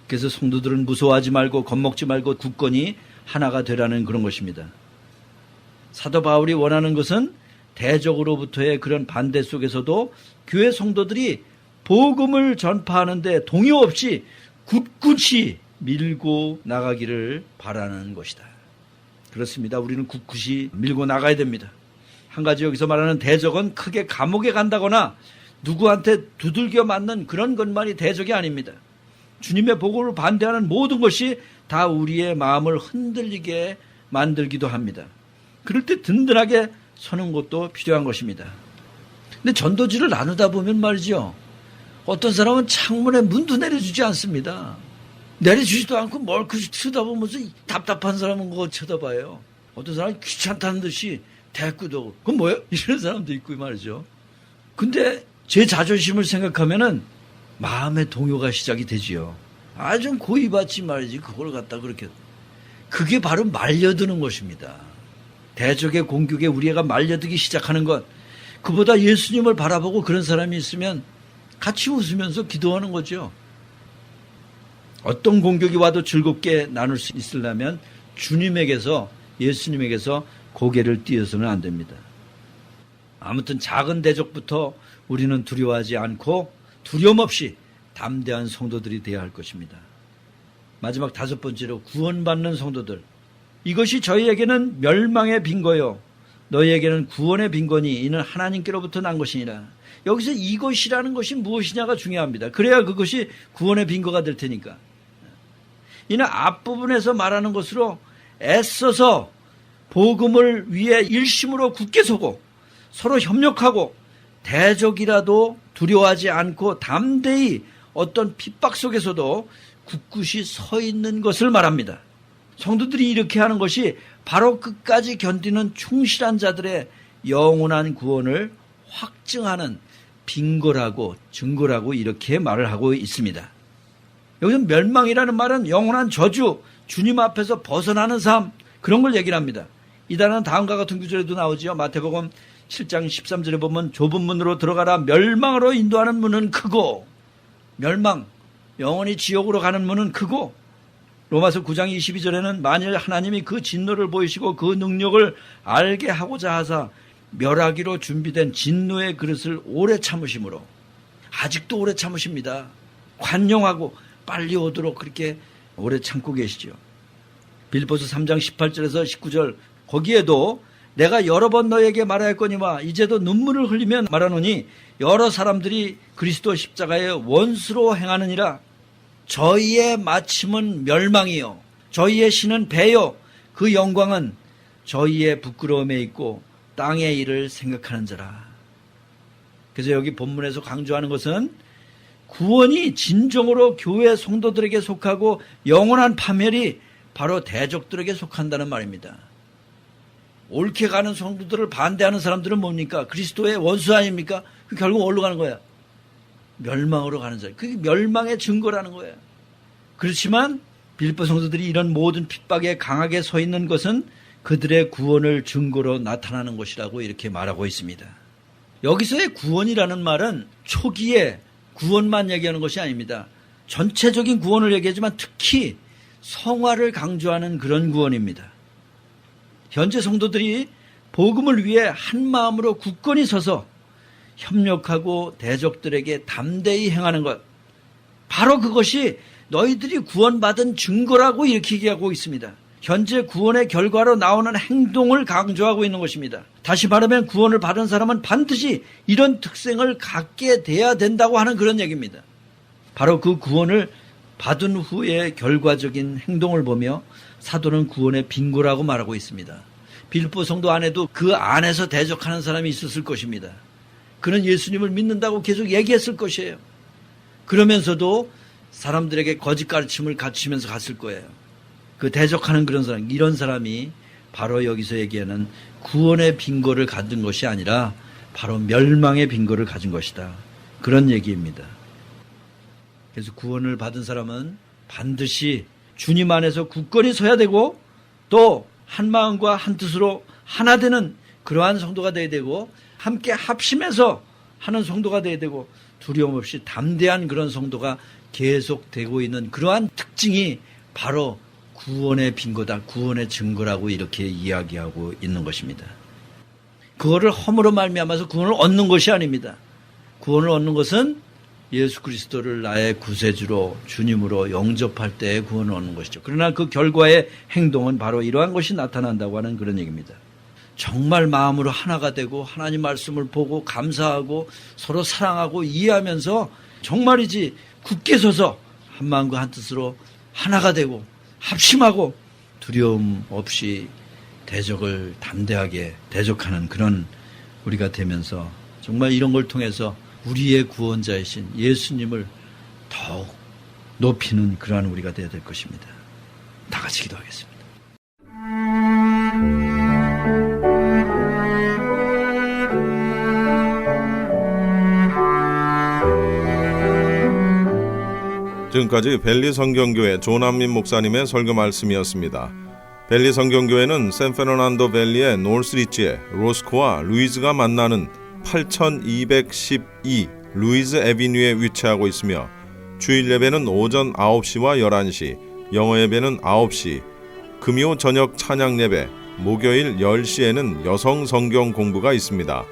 그래서 성도들은 무서워하지 말고 겁먹지 말고 굳건히 하나가 되라는 그런 것입니다. 사도 바울이 원하는 것은 대적으로부터의 그런 반대 속에서도 교회 성도들이 복음을 전파하는데 동요 없이 굳굳이 밀고 나가기를 바라는 것이다. 그렇습니다. 우리는 굳굳이 밀고 나가야 됩니다. 한 가지 여기서 말하는 대적은 크게 감옥에 간다거나 누구한테 두들겨 맞는 그런 것만이 대적이 아닙니다. 주님의 복음을 반대하는 모든 것이 다 우리의 마음을 흔들리게 만들기도 합니다. 그럴 때 든든하게 서는 것도 필요한 것입니다. 근데 전도지를 나누다 보면 말이죠, 어떤 사람은 창문에 문도 내려주지 않습니다. 내려주지도 않고 뭘 그 쳐다보면서 답답한 사람은 그거 쳐다봐요. 어떤 사람은 귀찮다는 듯이 대꾸도 하고, 그건 뭐예요? 이런 사람도 있고 말이죠. 근데 제 자존심을 생각하면은 마음의 동요가 시작이 되지요. 아, 좀 고이 받지 말이지. 그걸 갖다 그렇게. 그게 바로 말려드는 것입니다. 대적의 공격에 우리 애가 말려들기 시작하는 것. 그보다 예수님을 바라보고 그런 사람이 있으면 같이 웃으면서 기도하는 거죠. 어떤 공격이 와도 즐겁게 나눌 수 있으려면 주님에게서, 예수님에게서 고개를 띄어서는 안 됩니다. 아무튼 작은 대적부터 우리는 두려워하지 않고 두려움 없이 담대한 성도들이 되어야 할 것입니다. 마지막 5번째로 구원받는 성도들. 이것이 저희에게는 멸망의 빈거요 너희에게는 구원의 빈거니 이는 하나님께로부터 난 것이니라. 여기서 이것이라는 것이 무엇이냐가 중요합니다. 그래야 그것이 구원의 빈거가 될 테니까. 이는 앞부분에서 말하는 것으로 애써서 복음을 위해 일심으로 굳게 서고 서로 협력하고 대적이라도 두려워하지 않고 담대히 어떤 핍박 속에서도 굳굳이 서 있는 것을 말합니다. 성도들이 이렇게 하는 것이 바로 끝까지 견디는 충실한 자들의 영원한 구원을 확증하는 빈거라고, 증거라고 이렇게 말을 하고 있습니다. 여기서 멸망이라는 말은 영원한 저주, 주님 앞에서 벗어나는 삶, 그런 걸 얘기를 합니다. 이 단어는 다음과 같은 구절에도 나오지요. 마태복음 7장 13절에 보면 좁은 문으로 들어가라. 멸망으로 인도하는 문은 크고, 멸망, 영원히 지옥으로 가는 문은 크고, 로마서 9장 22절에는 만일 하나님이 그 진노를 보이시고 그 능력을 알게 하고자 하사 멸하기로 준비된 진노의 그릇을 오래 참으심으로, 아직도 오래 참으십니다. 관용하고 빨리 오도록 그렇게 오래 참고 계시죠. 빌립보서 3장 18절에서 19절, 거기에도 내가 여러 번 너에게 말하였거니와 이제도 눈물을 흘리면 말하노니 여러 사람들이 그리스도 십자가의 원수로 행하느니라. 저희의 마침은 멸망이요 저희의 신은 배요 그 영광은 저희의 부끄러움에 있고 땅의 일을 생각하는 자라. 그래서 여기 본문에서 강조하는 것은 구원이 진정으로 교회 성도들에게 속하고 영원한 파멸이 바로 대적들에게 속한다는 말입니다. 옳게 가는 성도들을 반대하는 사람들은 뭡니까? 그리스도의 원수 아닙니까? 결국 어디로 가는 거야? 멸망으로 가는 자예요. 그게 멸망의 증거라는 거예요. 그렇지만 빌립보 성도들이 이런 모든 핍박에 강하게 서 있는 것은 그들의 구원을 증거로 나타나는 것이라고 이렇게 말하고 있습니다. 여기서의 구원이라는 말은 초기에 구원만 얘기하는 것이 아닙니다. 전체적인 구원을 얘기하지만 특히 성화를 강조하는 그런 구원입니다. 현재 성도들이 복음을 위해 한 마음으로 굳건히 서서 협력하고 대적들에게 담대히 행하는 것, 바로 그것이 너희들이 구원받은 증거라고 이렇게 얘기하고 있습니다. 현재 구원의 결과로 나오는 행동을 강조하고 있는 것입니다. 다시 말하면 구원을 받은 사람은 반드시 이런 특성을 갖게 돼야 된다고 하는 그런 얘기입니다. 바로 그 구원을 받은 후의 결과적인 행동을 보며 사도는 구원의 빈고라고 말하고 있습니다. 빌립보 성도 안에도 그 안에서 대적하는 사람이 있었을 것입니다. 그는 예수님을 믿는다고 계속 얘기했을 것이에요. 그러면서도 사람들에게 거짓 가르침을 갖추면서 갔을 거예요. 그 대적하는 그런 사람, 이런 사람이 바로 여기서 얘기하는 구원의 빈고를 가진 것이 아니라 바로 멸망의 빈고를 가진 것이다. 그런 얘기입니다. 그래서 구원을 받은 사람은 반드시 주님 안에서 굳건히 서야 되고 또 한 마음과 한 뜻으로 하나 되는 그러한 성도가 되어야 되고 함께 합심해서 하는 성도가 되어야 되고 두려움 없이 담대한 그런 성도가 계속되고 있는 그러한 특징이 바로 구원의 빈고다, 구원의 증거라고 이렇게 이야기하고 있는 것입니다. 그거를 허물어 말미암아서 구원을 얻는 것이 아닙니다. 구원을 얻는 것은 예수 그리스도를 나의 구세주로 주님으로 영접할 때의 구원을 얻는 것이죠. 그러나 그 결과의 행동은 바로 이러한 것이 나타난다고 하는 그런 얘기입니다. 정말 마음으로 하나가 되고 하나님 말씀을 보고 감사하고 서로 사랑하고 이해하면서 정말이지 굳게 서서 한 마음과 한 뜻으로 하나가 되고 합심하고 두려움 없이 대적을 담대하게 대적하는 그런 우리가 되면서 정말 이런 걸 통해서 우리의 구원자이신 예수님을 더욱 높이는 그러한 우리가 되어야 될 것입니다. 다 같이 기도하겠습니다. 지금까지 벨리 성경교회 조남민 목사님의 설교 말씀이었습니다. 벨리 성경교회는 샌페르난도 밸리의 노스리지에 로스코와 루이즈가 만나는 8212 루이즈 애비뉴에 위치하고 있으며 주일 예배는 오전 9시와 11시, 영어 예배는 9시, 금요 저녁 찬양 예배, 목요일 10시에는 여성 성경 공부가 있습니다.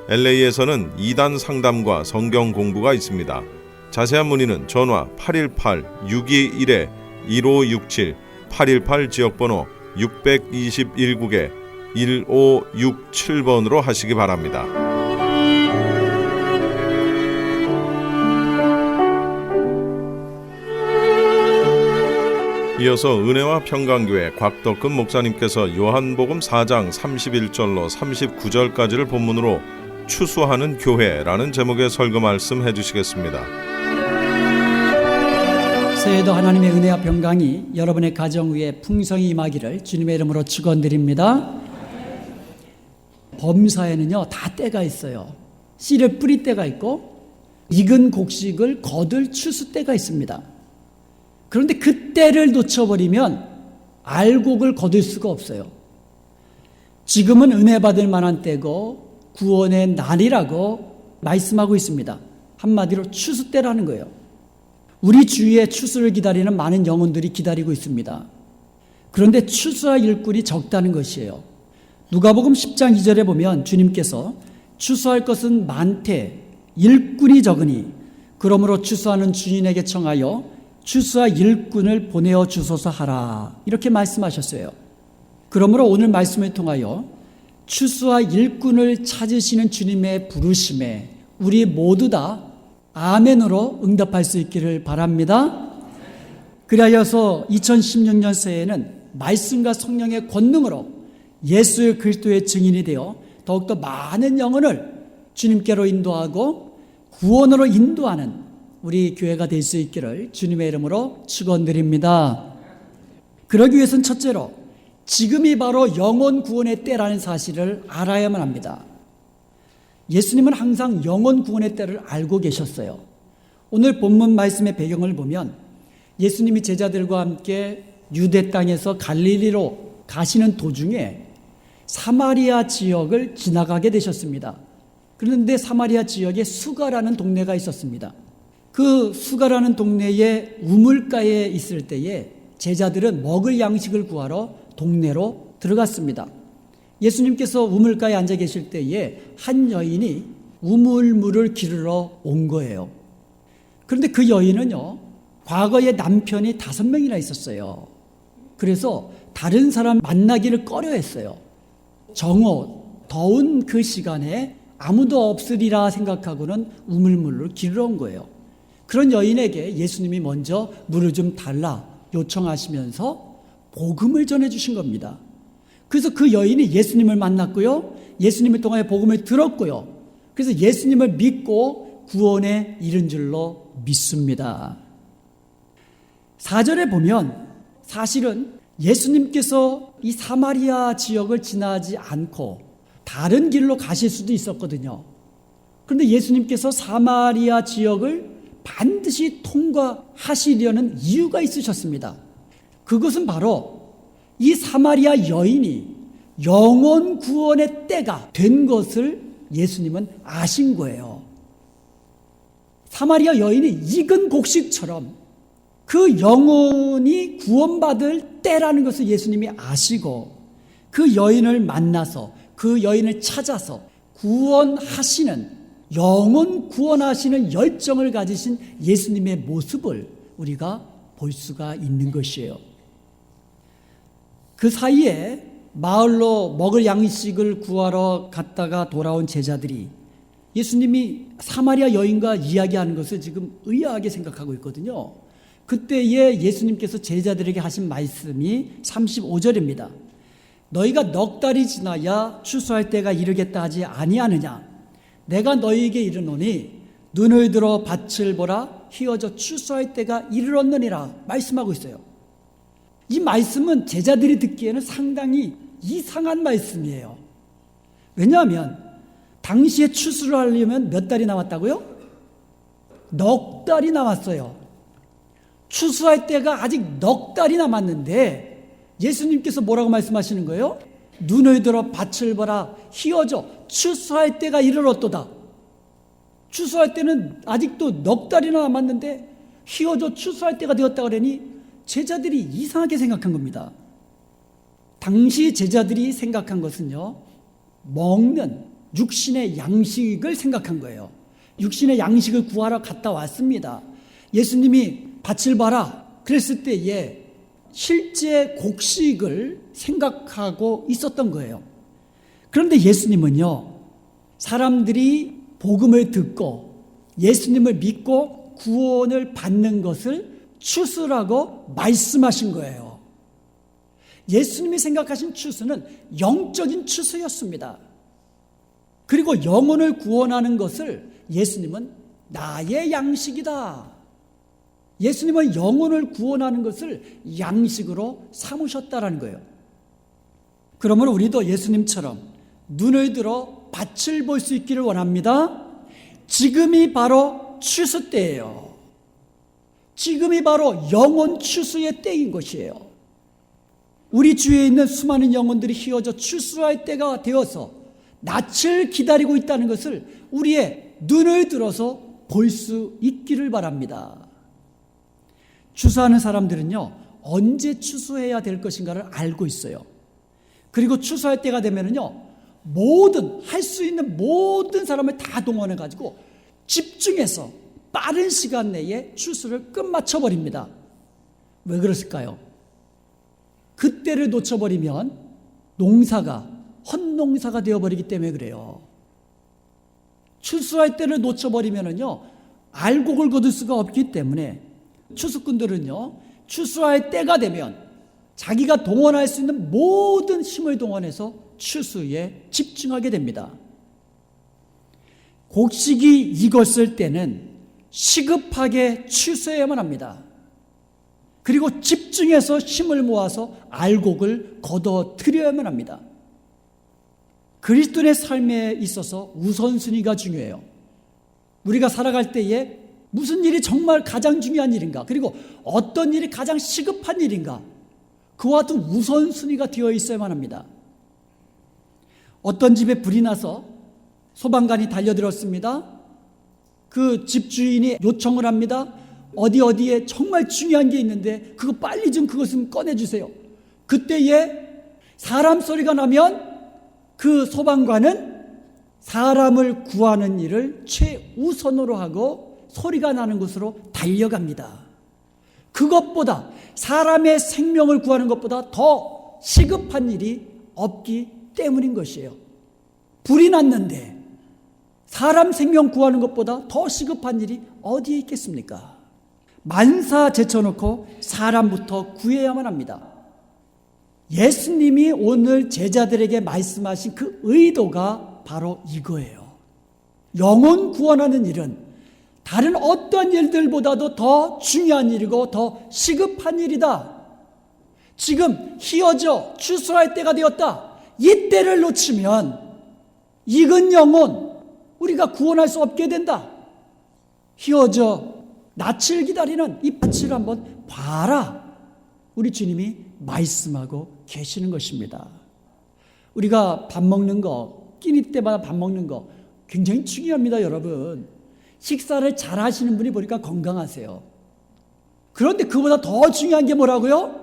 LA에서는 2단 상담과 성경 공부가 있습니다. 자세한 문의는 전화 818-621-1567, 818 지역번호 621국에 1567번으로 하시기 바랍니다. 이어서 은혜와 평강교회 곽덕근 목사님께서 요한복음 4장 31절로 39절까지를 본문으로 추수하는 교회라는 제목의 설교 말씀 해주시겠습니다. 새해도 하나님의 은혜와 평강이 여러분의 가정 위에 풍성히 임하기를 주님의 이름으로 축원드립니다. 범사에는요 다 때가 있어요. 씨를 뿌릴 때가 있고 익은 곡식을 거둘 추수 때가 있습니다. 그런데 그 때를 놓쳐버리면 알곡을 거둘 수가 없어요. 지금은 은혜 받을 만한 때고 구원의 날이라고 말씀하고 있습니다. 한마디로 추수 때라는 거예요. 우리 주위에 추수를 기다리는 많은 영혼들이 기다리고 있습니다. 그런데 추수할 일꾼이 적다는 것이에요. 누가복음 10장 2절에 보면 주님께서 추수할 것은 많되 일꾼이 적으니 그러므로 추수하는 주인에게 청하여 추수할 일꾼을 보내어 주소서 하라, 이렇게 말씀하셨어요. 그러므로 오늘 말씀을 통하여 추수할 일꾼을 찾으시는 주님의 부르심에 우리 모두 다 아멘으로 응답할 수 있기를 바랍니다. 그리하여서 2016년 새해에는 말씀과 성령의 권능으로 예수 그리스도의 증인이 되어 더욱더 많은 영혼을 주님께로 인도하고 구원으로 인도하는 우리 교회가 될 수 있기를 주님의 이름으로 축원드립니다. 그러기 위해서는 첫째로 지금이 바로 영혼 구원의 때라는 사실을 알아야만 합니다. 예수님은 항상 영혼 구원의 때를 알고 계셨어요. 오늘 본문 말씀의 배경을 보면 예수님이 제자들과 함께 유대 땅에서 갈릴리로 가시는 도중에 사마리아 지역을 지나가게 되셨습니다. 그런데 사마리아 지역에 수가라는 동네가 있었습니다. 그 수가라는 동네의 우물가에 있을 때에 제자들은 먹을 양식을 구하러 동네로 들어갔습니다. 예수님께서 우물가에 앉아 계실 때에 한 여인이 우물물을 기르러 온 거예요. 그런데 그 여인은요, 과거에 남편이 5명이나 있었어요. 그래서 다른 사람 만나기를 꺼려했어요. 정오, 더운 그 시간에 아무도 없으리라 생각하고는 우물물을 기르러 온 거예요. 그런 여인에게 예수님이 먼저 물을 좀 달라 요청하시면서 복음을 전해주신 겁니다. 그래서 그 여인이 예수님을 만났고요, 예수님을 통하여 복음을 들었고요, 그래서 예수님을 믿고 구원에 이른 줄로 믿습니다. 4절에 보면 사실은 예수님께서 이 사마리아 지역을 지나지 않고 다른 길로 가실 수도 있었거든요. 그런데 예수님께서 사마리아 지역을 반드시 통과하시려는 이유가 있으셨습니다. 그것은 바로 이 사마리아 여인이 영혼 구원의 때가 된 것을 예수님은 아신 거예요. 사마리아 여인이 익은 곡식처럼 그 영혼이 구원받을 때라는 것을 예수님이 아시고 그 여인을 만나서 그 여인을 찾아서 구원하시는, 영혼 구원하시는 열정을 가지신 예수님의 모습을 우리가 볼 수가 있는 것이에요. 그 사이에 마을로 먹을 양식을 구하러 갔다가 돌아온 제자들이 예수님이 사마리아 여인과 이야기하는 것을 지금 의아하게 생각하고 있거든요. 그때에 예수님께서 제자들에게 하신 말씀이 35절입니다. 너희가 넉 달이 지나야 추수할 때가 이르겠다 하지 아니하느냐? 내가 너희에게 이르노니 눈을 들어 밭을 보라, 휘어져 추수할 때가 이르렀느니라 말씀하고 있어요. 이 말씀은 제자들이 듣기에는 상당히 이상한 말씀이에요. 왜냐하면 당시에 추수를 하려면 몇 달이 남았다고요? 넉 달이 남았어요. 추수할 때가 아직 넉 달이 남았는데 예수님께서 뭐라고 말씀하시는 거예요? 눈을 들어 밭을 보라, 휘어져 추수할 때가 이르렀도다. 추수할 때는 아직도 넉 달이나 남았는데 휘어져 추수할 때가 되었다 그러니 제자들이 이상하게 생각한 겁니다. 당시 제자들이 생각한 것은요, 먹는 육신의 양식을 생각한 거예요. 육신의 양식을 구하러 갔다 왔습니다. 예수님이 밭을 봐라 그랬을 때에 실제 곡식을 생각하고 있었던 거예요. 그런데 예수님은요, 사람들이 복음을 듣고 예수님을 믿고 구원을 받는 것을 추수라고 말씀하신 거예요. 예수님이 생각하신 추수는 영적인 추수였습니다. 그리고 영혼을 구원하는 것을 예수님은 나의 양식이다. 예수님은 영혼을 구원하는 것을 양식으로 삼으셨다라는 거예요. 그러므로 우리도 예수님처럼 눈을 들어 밭을 볼 수 있기를 원합니다. 지금이 바로 추수 때예요. 지금이 바로 영혼 추수의 때인 것이에요. 우리 주위에 있는 수많은 영혼들이 휘어져 추수할 때가 되어서 낯을 기다리고 있다는 것을 우리의 눈을 들어서 볼 수 있기를 바랍니다. 추수하는 사람들은요, 언제 추수해야 될 것인가를 알고 있어요. 그리고 추수할 때가 되면은요, 할 수 있는 모든 사람을 다 동원해가지고 집중해서 빠른 시간 내에 추수를 끝마쳐버립니다. 왜 그랬을까요? 그때를 놓쳐버리면 농사가 헛농사가 되어버리기 때문에 그래요. 추수할 때를 놓쳐버리면은요, 알곡을 거둘 수가 없기 때문에 추수꾼들은요, 추수할 때가 되면 자기가 동원할 수 있는 모든 힘을 동원해서 추수에 집중하게 됩니다. 곡식이 익었을 때는 시급하게 추수해야만 합니다. 그리고 집중해서 힘을 모아서 알곡을 걷어들여야만 합니다. 그리스도인의 삶에 있어서 우선순위가 중요해요. 우리가 살아갈 때에 무슨 일이 정말 가장 중요한 일인가, 그리고 어떤 일이 가장 시급한 일인가, 그와 같은 우선순위가 되어 있어야만 합니다. 어떤 집에 불이 나서 소방관이 달려들었습니다. 그 집주인이 요청을 합니다. 어디에 정말 중요한 게 있는데 그거 빨리 좀 그것 꺼내주세요. 그때에 사람 소리가 나면 그 소방관은 사람을 구하는 일을 최우선으로 하고 소리가 나는 곳으로 달려갑니다. 그것보다, 사람의 생명을 구하는 것보다 더 시급한 일이 없기 때문인 것이에요. 불이 났는데 사람 생명 구하는 것보다 더 시급한 일이 어디에 있겠습니까? 만사 제쳐놓고 사람부터 구해야만 합니다. 예수님이 오늘 제자들에게 말씀하신 그 의도가 바로 이거예요. 영혼 구원하는 일은 다른 어떤 일들보다도 더 중요한 일이고 더 시급한 일이다. 지금 희어져 추수할 때가 되었다. 이 때를 놓치면 익은 영혼 우리가 구원할 수 없게 된다. 희어져 낯을 기다리는 이 밭을 한번 봐라. 우리 주님이 말씀하고 계시는 것입니다. 우리가 밥 먹는 거, 끼니 때마다 밥 먹는 거 굉장히 중요합니다, 여러분. 식사를 잘 하시는 분이 보니까 건강하세요. 그런데 그보다 더 중요한 게 뭐라고요?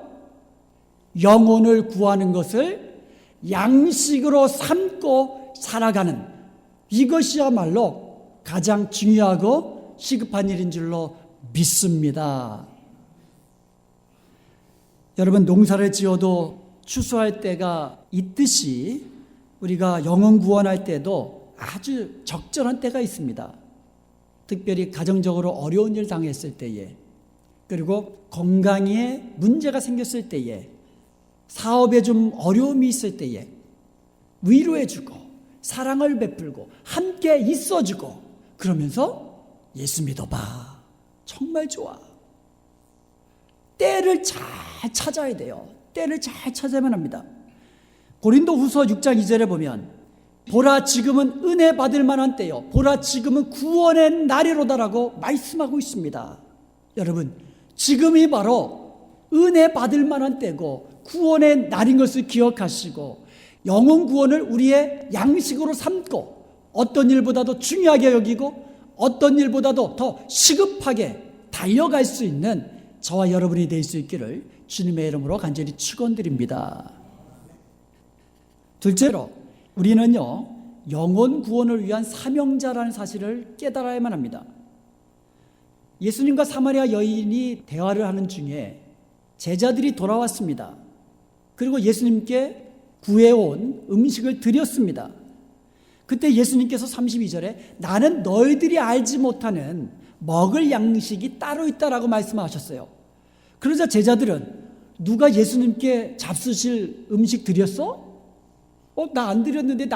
영혼을 구하는 것을 양식으로 삼고 살아가는, 이것이야말로 가장 중요하고 시급한 일인 줄로 믿습니다. 여러분, 농사를 지어도 추수할 때가 있듯이 우리가 영혼 구원할 때도 아주 적절한 때가 있습니다. 특별히 가정적으로 어려운 일 당했을 때에, 그리고 건강에 문제가 생겼을 때에, 사업에 좀 어려움이 있을 때에 위로해주고 사랑을 베풀고 함께 있어주고, 그러면서 예수 믿어봐, 정말 좋아. 때를 잘 찾아야 돼요. 때를 잘 찾아야만 합니다. 고린도후서 6장 2절에 보면 보라 지금은 은혜 받을 만한 때요, 보라 지금은 구원의 날이로다라고 말씀하고 있습니다. 여러분, 지금이 바로 은혜 받을 만한 때고 구원의 날인 것을 기억하시고 영혼 구원을 우리의 양식으로 삼고 어떤 일보다도 중요하게 여기고 어떤 일보다도 더 시급하게 달려갈 수 있는 저와 여러분이 될 수 있기를 주님의 이름으로 간절히 축원드립니다. 둘째로, 우리는요, 영혼 구원을 위한 사명자라는 사실을 깨달아야만 합니다. 예수님과 사마리아 여인이 대화를 하는 중에 제자들이 돌아왔습니다. 그리고 예수님께 구해온 음식을 드렸습니다. 그때 예수님께서 32절에 나는 너희들이 알지 못하는 먹을 양식이 따로 있다라고 말씀하셨어요. 그러자 제자들은 누가 예수님께 잡수실 음식 드렸어? 나 안 드렸는데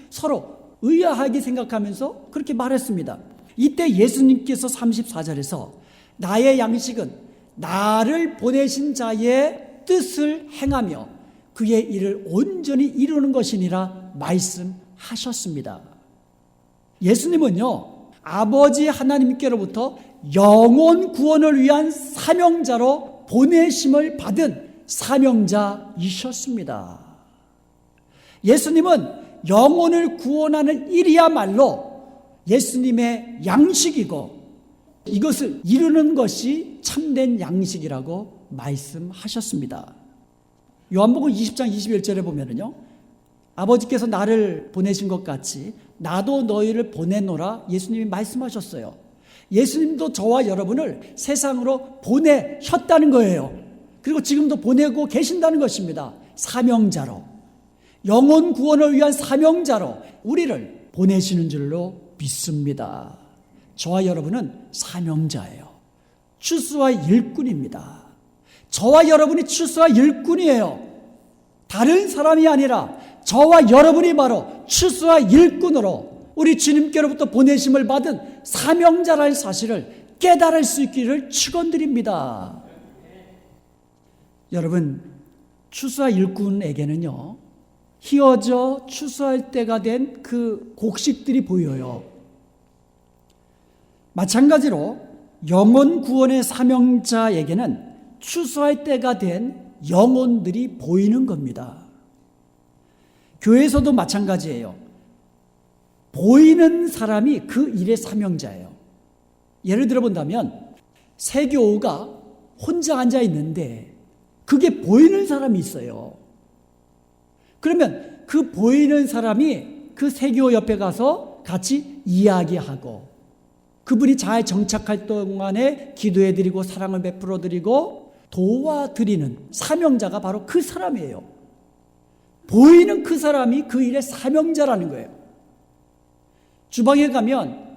서로 의아하게 생각하면서 그렇게 말했습니다. 이때 예수님께서 34절에서 나의 양식은 나를 보내신 자의 뜻을 행하며 그의 일을 온전히 이루는 것이니라 말씀하셨습니다. 예수님은요, 아버지 하나님께로부터 영혼 구원을 위한 사명자로 보내심을 받은 사명자이셨습니다. 예수님은 영혼을 구원하는 일이야말로 예수님의 양식이고 이것을 이루는 것이 참된 양식이라고 말씀하셨습니다. 요한복음 20장 21절에 보면은요, 아버지께서 나를 보내신 것 같이 나도 너희를 보내노라 예수님이 말씀하셨어요. 예수님도 저와 여러분을 세상으로 보내셨다는 거예요. 그리고 지금도 보내고 계신다는 것입니다. 사명자로, 영혼 구원을 위한 사명자로 우리를 보내시는 줄로 믿습니다. 저와 여러분은 사명자예요. 추수와 일꾼입니다. 저와 여러분이 추수와 일꾼이에요. 다른 사람이 아니라 저와 여러분이 바로 추수와 일꾼으로 우리 주님께로부터 보내심을 받은 사명자라는 사실을 깨달을 수 있기를 축원드립니다. 여러분, 추수와 일꾼에게는요, 희어져 추수할 때가 된 그 곡식들이 보여요. 마찬가지로 영혼 구원의 사명자에게는 추수할 때가 된 영혼들이 보이는 겁니다. 교회에서도 마찬가지예요. 보이는 사람이 그 일의 사명자예요. 예를 들어 본다면 세교가 혼자 앉아 있는데 그게 보이는 사람이 있어요. 그러면 그 보이는 사람이 그 세교 옆에 가서 같이 이야기하고 그분이 잘 정착할 동안에 기도해드리고 사랑을 베풀어드리고 도와드리는 사명자가 바로 그 사람이에요. 보이는 그 사람이 그 일의 사명자라는 거예요. 주방에 가면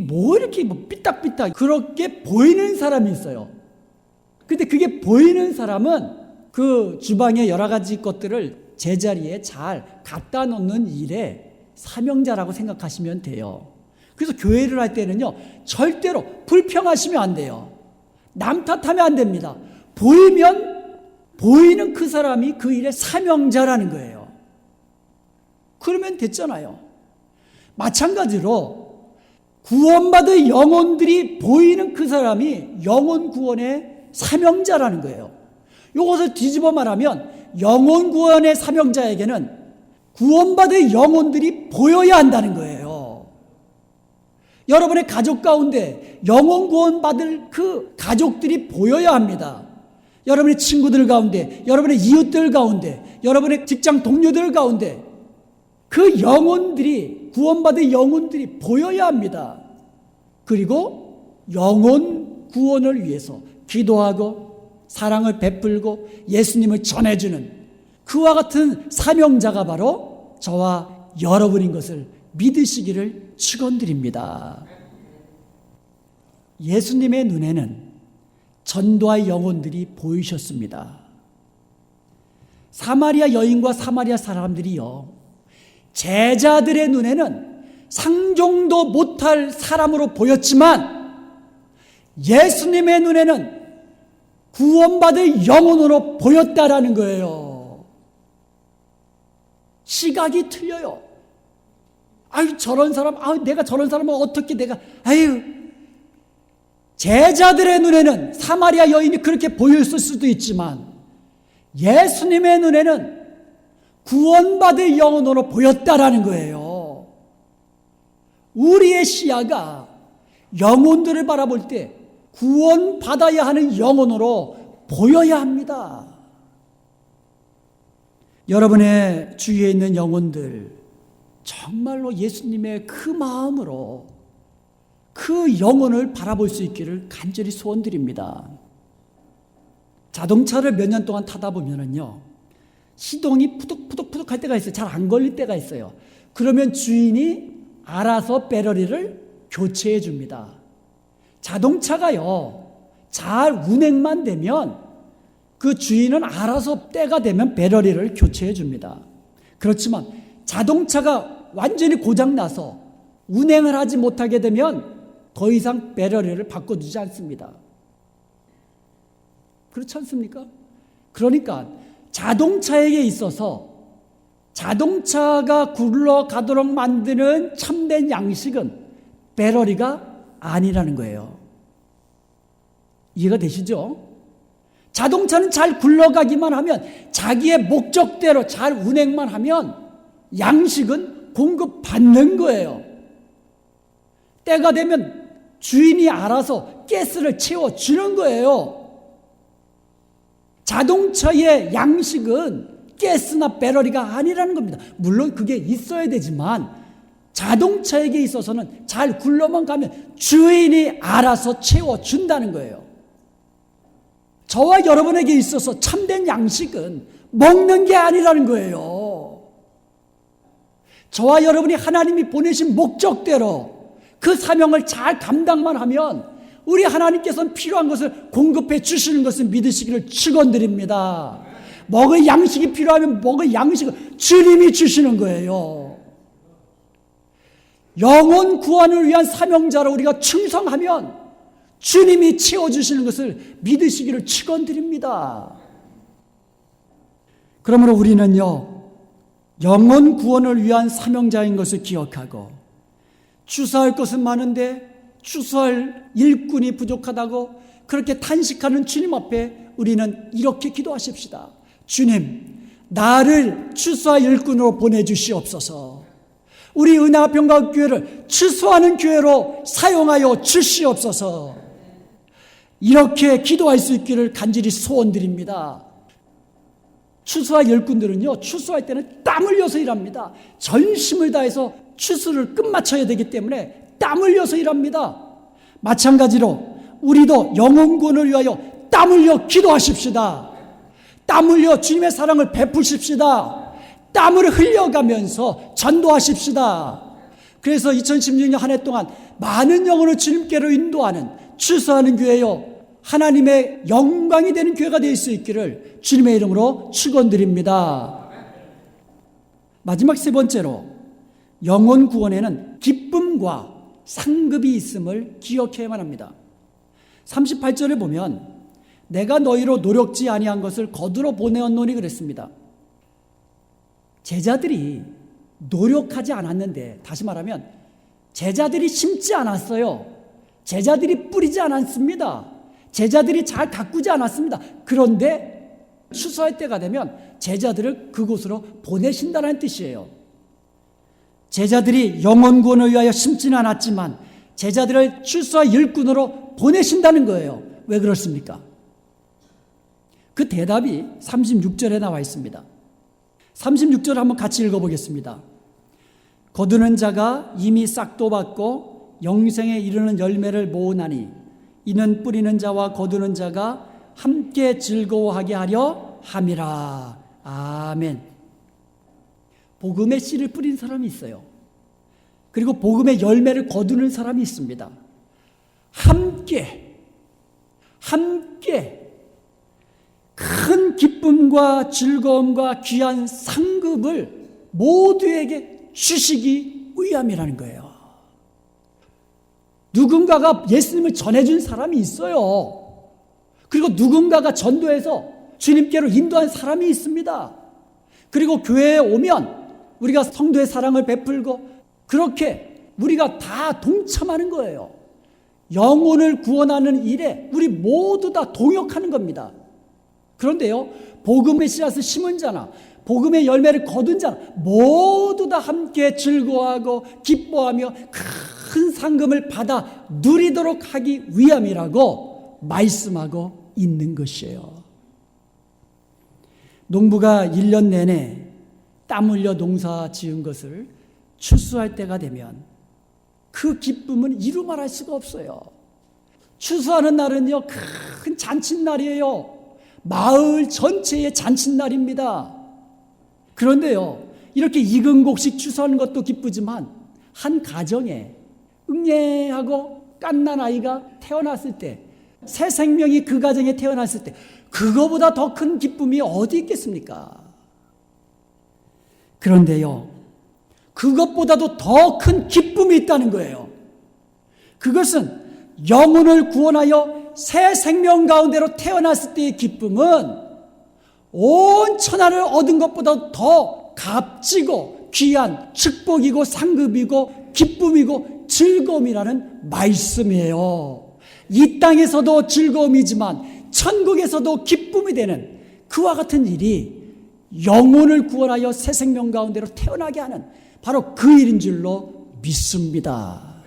뭐 이렇게 삐딱삐딱 그렇게 보이는 사람이 있어요. 근데 그게 보이는 사람은 그 주방의 여러 가지 것들을 제자리에 잘 갖다 놓는 일의 사명자라고 생각하시면 돼요. 그래서 교회를 할 때는요, 절대로 불평하시면 안 돼요. 남 탓하면 안 됩니다. 보이는 그 사람이 그 일의 사명자라는 거예요. 그러면 됐잖아요. 마찬가지로 구원받은 영혼들이 보이는 그 사람이 영혼 구원의 사명자라는 거예요. 이것을 뒤집어 말하면 영혼 구원의 사명자에게는 구원받은 영혼들이 보여야 한다는 거예요. 여러분의 가족 가운데 영혼 구원 받을 그 가족들이 보여야 합니다. 여러분의 친구들 가운데, 여러분의 이웃들 가운데, 여러분의 직장 동료들 가운데 그 영혼들이, 구원받은 영혼들이 보여야 합니다. 그리고 영혼 구원을 위해서 기도하고 사랑을 베풀고 예수님을 전해주는 그와 같은 사명자가 바로 저와 여러분인 것을 믿으시기를 축원드립니다. 예수님의 눈에는 전도할 영혼들이 보이셨습니다. 사마리아 여인과 사마리아 사람들이요, 제자들의 눈에는 상종도 못할 사람으로 보였지만 예수님의 눈에는 구원받을 영혼으로 보였다라는 거예요. 시각이 틀려요. 아유, 저런 사람, 아유, 내가 저런 사람을 어떻게 아유. 제자들의 눈에는 사마리아 여인이 그렇게 보였을 수도 있지만 예수님의 눈에는 구원받을 영혼으로 보였다라는 거예요. 우리의 시야가 영혼들을 바라볼 때 구원받아야 하는 영혼으로 보여야 합니다. 여러분의 주위에 있는 영혼들, 정말로 예수님의 그 마음으로 그 영혼을 바라볼 수 있기를 간절히 소원드립니다. 자동차를 몇 년 동안 타다 보면은요, 시동이 푸득푸득푸득 할 때가 있어요. 잘 안 걸릴 때가 있어요. 그러면 주인이 알아서 배터리를 교체해 줍니다. 자동차가요, 잘 운행만 되면 그 주인은 알아서 때가 되면 배터리를 교체해 줍니다. 그렇지만 자동차가 완전히 고장나서 운행을 하지 못하게 되면 더 이상 배터리를 바꿔주지 않습니다. 그렇지 않습니까? 그러니까 자동차에게 있어서 자동차가 굴러가도록 만드는 참된 양식은 배터리가 아니라는 거예요. 이해가 되시죠? 자동차는 잘 굴러가기만 하면, 자기의 목적대로 잘 운행만 하면 양식은 공급받는 거예요. 때가 되면 주인이 알아서 가스를 채워주는 거예요. 자동차의 양식은 가스나 배터리가 아니라는 겁니다. 물론 그게 있어야 되지만 자동차에게 있어서는 잘 굴러만 가면 주인이 알아서 채워준다는 거예요. 저와 여러분에게 있어서 참된 양식은 먹는 게 아니라는 거예요. 저와 여러분이 하나님이 보내신 목적대로 그 사명을 잘 감당만 하면 우리 하나님께서는 필요한 것을 공급해 주시는 것을 믿으시기를 축원드립니다. 먹을 양식이 필요하면 먹을 양식을 주님이 주시는 거예요. 영혼 구원을 위한 사명자로 우리가 충성하면 주님이 채워주시는 것을 믿으시기를 축원드립니다. 그러므로 우리는요, 영혼 구원을 위한 사명자인 것을 기억하고, 추수할 것은 많은데 추수할 일꾼이 부족하다고 그렇게 탄식하는 주님 앞에 우리는 이렇게 기도하십시다. 주님, 나를 추수할 일꾼으로 보내주시옵소서. 우리 은하평강교회를 추수하는 교회로 사용하여 주시옵소서. 이렇게 기도할 수 있기를 간절히 소원드립니다. 추수할 일꾼들은요, 추수할 때는 땀 흘려서 일합니다. 전심을 다해서 추수를 끝마쳐야 되기 때문에 땀 흘려서 일합니다. 마찬가지로 우리도 영혼 구원을 위하여 땀 흘려 기도하십시다. 땀 흘려 주님의 사랑을 베푸십시다. 땀을 흘려가면서 전도하십시다. 그래서 2016년 한 해 동안 많은 영혼을 주님께로 인도하는 추수하는 교회요, 하나님의 영광이 되는 교회가 될 수 있기를 주님의 이름으로 축원드립니다. 마지막 세 번째로, 영혼 구원에는 기쁨과 상급이 있음을 기억해야만 합니다. 38절에 보면 내가 너희로 노력지 아니한 것을 거두러 보내었노니 그랬습니다. 제자들이 노력하지 않았는데, 다시 말하면 제자들이 심지 않았어요. 제자들이 뿌리지 않았습니다. 제자들이 잘 가꾸지 않았습니다. 그런데 추수할 때가 되면 제자들을 그곳으로 보내신다는 뜻이에요. 제자들이 영혼 구원을 위하여 심지는 않았지만 제자들을 추수할 일꾼으로 보내신다는 거예요. 왜 그렇습니까? 그 대답이 36절에 나와 있습니다. 36절 한번 같이 읽어보겠습니다. 거두는 자가 이미 싹도 받고 영생에 이르는 열매를 모으나니 이는 뿌리는 자와 거두는 자가 함께 즐거워하게 하려 함이라. 아멘. 복음의 씨를 뿌린 사람이 있어요. 그리고 복음의 열매를 거두는 사람이 있습니다. 함께 큰 기쁨과 즐거움과 귀한 상급을 모두에게 주시기 위함이라는 거예요. 누군가가 예수님을 전해준 사람이 있어요. 그리고 누군가가 전도해서 주님께로 인도한 사람이 있습니다. 그리고 교회에 오면 우리가 성도의 사랑을 베풀고 그렇게 우리가 다 동참하는 거예요. 영혼을 구원하는 일에 우리 모두 다 동역하는 겁니다. 그런데요, 복음의 씨앗을 심은 자나 복음의 열매를 거둔 자나 모두 다 함께 즐거워하고 기뻐하며 큰 상금을 받아 누리도록 하기 위함이라고 말씀하고 있는 것이에요. 농부가 1년 내내 땀 흘려 농사 지은 것을 추수할 때가 되면 그 기쁨은 이루 말할 수가 없어요. 추수하는 날은요, 큰 잔칫날이에요. 마을 전체의 잔칫날입니다. 그런데요, 이렇게 익은 곡식 추수하는 것도 기쁘지만 한 가정에 응애하고 갓난 아이가 태어났을 때, 새 생명이 그 가정에 태어났을 때 그거보다 더 큰 기쁨이 어디 있겠습니까? 그런데요, 그것보다도 더 큰 기쁨이 있다는 거예요. 그것은 영혼을 구원하여 새 생명 가운데로 태어났을 때의 기쁨은 온 천하를 얻은 것보다 더 값지고 귀한 축복이고 상급이고 기쁨이고 즐거움이라는 말씀이에요. 이 땅에서도 즐거움이지만 천국에서도 기쁨이 되는 그와 같은 일이 영혼을 구원하여 새 생명 가운데로 태어나게 하는 바로 그 일인 줄로 믿습니다.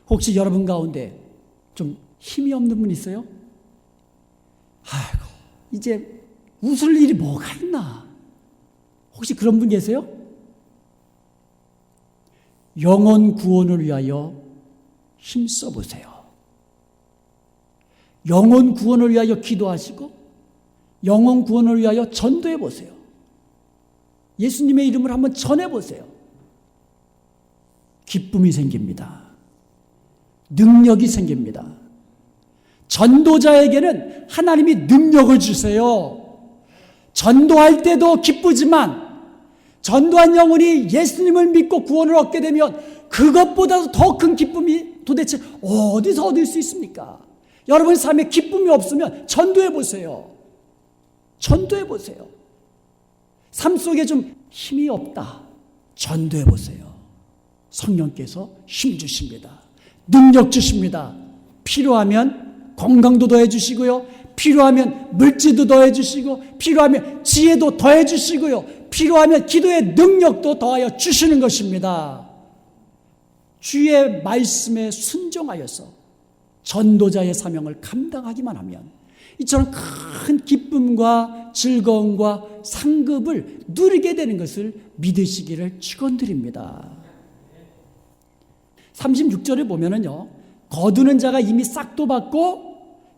혹시 여러분 가운데 좀 힘이 없는 분 있어요? 아이고, 이제 웃을 일이 뭐가 있나? 혹시 그런 분 계세요? 영혼 구원을 위하여 힘써 보세요. 영혼 구원을 위하여 기도하시고 영혼 구원을 위하여 전도해 보세요. 예수님의 이름을 한번 전해 보세요. 기쁨이 생깁니다. 능력이 생깁니다. 전도자에게는 하나님이 능력을 주세요. 전도할 때도 기쁘지만 전도한 영혼이 예수님을 믿고 구원을 얻게 되면 그것보다도 더 큰 기쁨이 도대체 어디서 얻을 수 있습니까? 여러분 삶에 기쁨이 없으면 전도해 보세요. 전도해 보세요. 삶 속에 좀 힘이 없다. 전도해 보세요. 성령께서 힘 주십니다. 능력 주십니다. 필요하면 건강도 더해 주시고요. 필요하면 물질도 더해 주시고, 필요하면 지혜도 더해 주시고요. 필요하면 기도의 능력도 더하여 주시는 것입니다. 주의 말씀에 순종하여서 전도자의 사명을 감당하기만 하면 이처럼 큰 기쁨과 즐거움과 상급을 누리게 되는 것을 믿으시기를 축원드립니다. 36절에 보면은요, 거두는 자가 이미 싹도 받고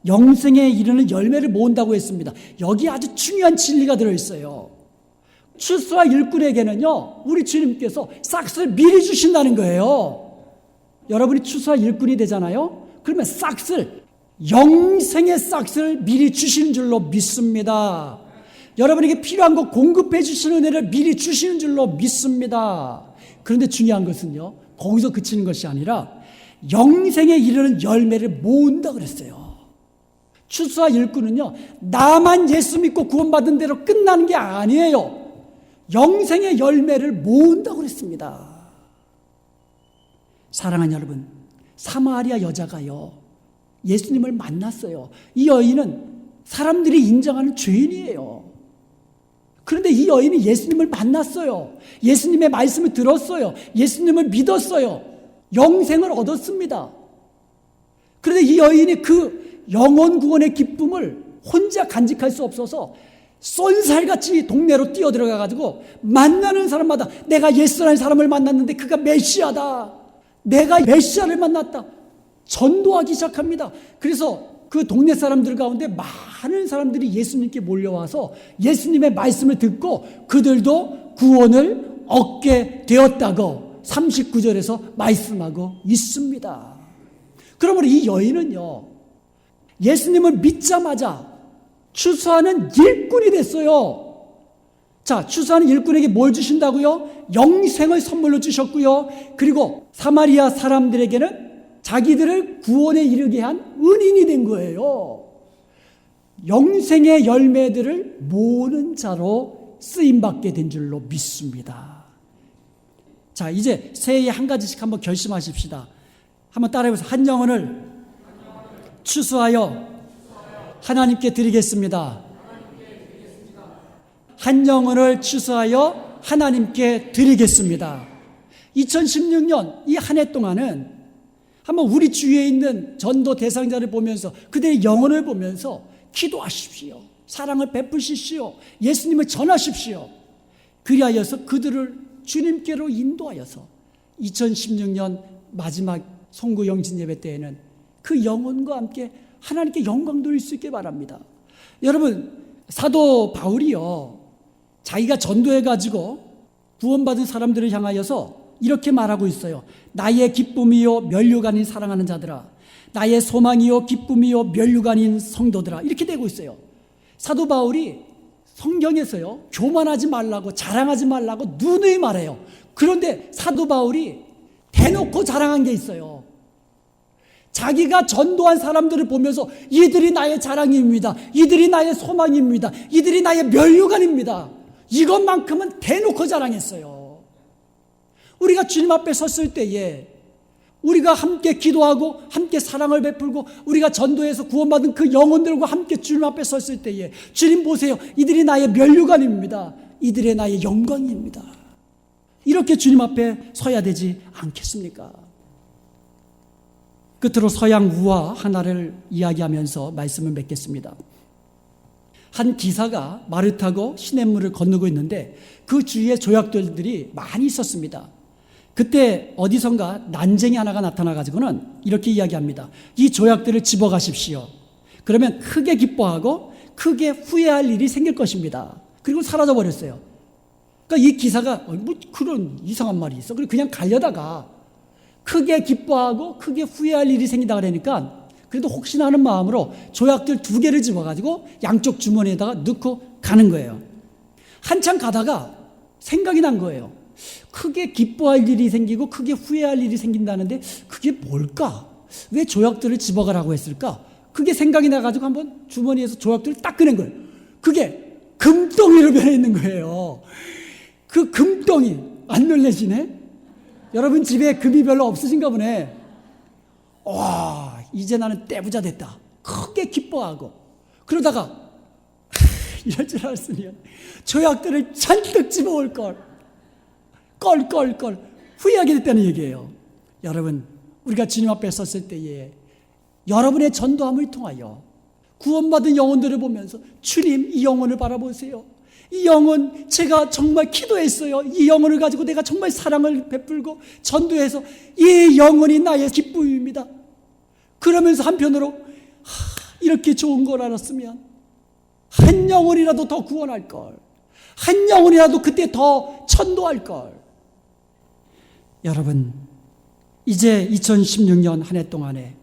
영생에 이르는 열매를 모은다고 했습니다. 여기 아주 중요한 진리가 들어있어요. 추수와 일꾼에게는요, 우리 주님께서 싹을 미리 주신다는 거예요. 여러분이 추수와 일꾼이 되잖아요. 그러면 싹을, 영생의 싹을 미리 주시는 줄로 믿습니다. 여러분에게 필요한 거 공급해 주시는 은혜를 미리 주시는 줄로 믿습니다. 그런데 중요한 것은요, 거기서 그치는 것이 아니라 영생에 이르는 열매를 모은다 그랬어요. 추수와 일꾼은요, 나만 예수 믿고 구원받은 대로 끝나는 게 아니에요. 영생의 열매를 모은다고 그랬습니다. 사랑하는 여러분, 사마리아 여자가요, 예수님을 만났어요. 이 여인은 사람들이 인정하는 죄인이에요. 그런데 이 여인이 예수님을 만났어요. 예수님의 말씀을 들었어요. 예수님을 믿었어요. 영생을 얻었습니다. 그런데 이 여인이 그 영혼 구원의 기쁨을 혼자 간직할 수 없어서 쏜살같이 동네로 뛰어들어가가지고 만나는 사람마다 내가 예수라는 사람을 만났는데 그가 메시아다. 내가 메시아를 만났다. 전도하기 시작합니다. 그래서 그 동네 사람들 가운데 많은 사람들이 예수님께 몰려와서 예수님의 말씀을 듣고 그들도 구원을 얻게 되었다고 39절에서 말씀하고 있습니다. 그러므로 이 여인은요, 예수님을 믿자마자 추수하는 일꾼이 됐어요. 자, 추수하는 일꾼에게 뭘 주신다고요? 영생을 선물로 주셨고요. 그리고 사마리아 사람들에게는 자기들을 구원에 이르게 한 은인이 된 거예요. 영생의 열매들을 모으는 자로 쓰임받게 된 줄로 믿습니다. 자, 이제 새해에 한 가지씩 한번 결심하십시다. 한번 따라해보세요. 한 영혼을 추수하여 하나님께 드리겠습니다. 한 영혼을 추수하여 하나님께 드리겠습니다. 2016년 이 한 해 동안은 한번 우리 주위에 있는 전도 대상자를 보면서 그들의 영혼을 보면서 기도하십시오. 사랑을 베푸십시오. 예수님을 전하십시오. 그리하여서 그들을 주님께로 인도하여서 2016년 마지막 송구 영신 예배 때에는 그 영혼과 함께 하나님께 영광 돌릴 수 있게 바랍니다. 여러분, 사도 바울이요, 자기가 전도해가지고 구원받은 사람들을 향하여서 이렇게 말하고 있어요. 나의 기쁨이요 면류가 아닌 사랑하는 자들아, 나의 소망이요 기쁨이요 면류가 아닌 성도들아, 이렇게 되고 있어요. 사도 바울이 성경에서요, 교만하지 말라고, 자랑하지 말라고 누누이 말해요. 그런데 사도 바울이 대놓고 자랑한 게 있어요. 자기가 전도한 사람들을 보면서 이들이 나의 자랑입니다. 이들이 나의 소망입니다. 이들이 나의 면류관입니다. 이것만큼은 대놓고 자랑했어요. 우리가 주님 앞에 섰을 때에 우리가 함께 기도하고 함께 사랑을 베풀고 우리가 전도해서 구원받은 그 영혼들과 함께 주님 앞에 섰을 때에 주님 보세요. 이들이 나의 면류관입니다. 이들의 나의 영광입니다. 이렇게 주님 앞에 서야 되지 않겠습니까? 끝으로 서양 우화 하나를 이야기하면서 말씀을 맺겠습니다. 한 기사가 말을 타고 시냇물을 건너고 있는데 그 주위에 조약돌들이 많이 있었습니다. 그때 어디선가 난쟁이 하나가 나타나가지고는 이렇게 이야기합니다. 이 조약들을 집어가십시오. 그러면 크게 기뻐하고 크게 후회할 일이 생길 것입니다. 그리고 사라져버렸어요. 그러니까 이 기사가 뭐 그런 이상한 말이 있어. 그리고 그냥 가려다가 크게 기뻐하고 크게 후회할 일이 생긴다 그러니까 그래도 혹시나 하는 마음으로 조약들 2개를 집어가지고 양쪽 주머니에다가 넣고 가는 거예요. 한참 가다가 생각이 난 거예요. 크게 기뻐할 일이 생기고 크게 후회할 일이 생긴다는데 그게 뭘까? 왜 조약들을 집어가라고 했을까? 그게 생각이 나가지고 한번 주머니에서 조약들을 딱 꺼낸 거예요. 그게 금덩이로 변해 있는 거예요. 그 금덩이 안 놀라시네? 여러분 집에 금이 별로 없으신가 보네. 와, 이제 나는 떼부자 됐다. 크게 기뻐하고 그러다가 이럴 줄 알았으면 조약들을 잔뜩 집어올 걸. 껄껄껄 후회하게 됐다는 얘기예요. 여러분, 우리가 주님 앞에 섰을 때에 여러분의 전도함을 통하여 구원받은 영혼들을 보면서 주님, 이 영혼을 바라보세요. 이 영혼 제가 정말 기도했어요. 이 영혼을 가지고 내가 정말 사랑을 베풀고 전도해서 이 영혼이 나의 기쁨입니다. 그러면서 한편으로 이렇게 좋은 걸 알았으면 한 영혼이라도 더 구원할 걸, 한 영혼이라도 그때 더 전도할 걸. 여러분, 이제 2016년 한 해 동안에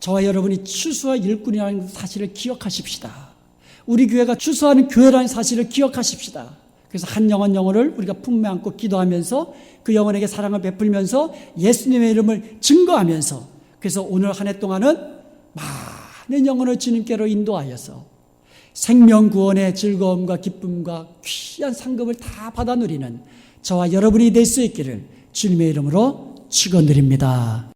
저와 여러분이 추수와 일꾼이라는 사실을 기억하십시다. 우리 교회가 추수하는 교회라는 사실을 기억하십시다. 그래서 한 영혼을 우리가 품에 안고 기도하면서 그 영혼에게 사랑을 베풀면서 예수님의 이름을 증거하면서, 그래서 오늘 한 해 동안은 많은 영혼을 주님께로 인도하여서 생명구원의 즐거움과 기쁨과 귀한 상급을 다 받아 누리는 저와 여러분이 될 수 있기를 주님의 이름으로 축원드립니다.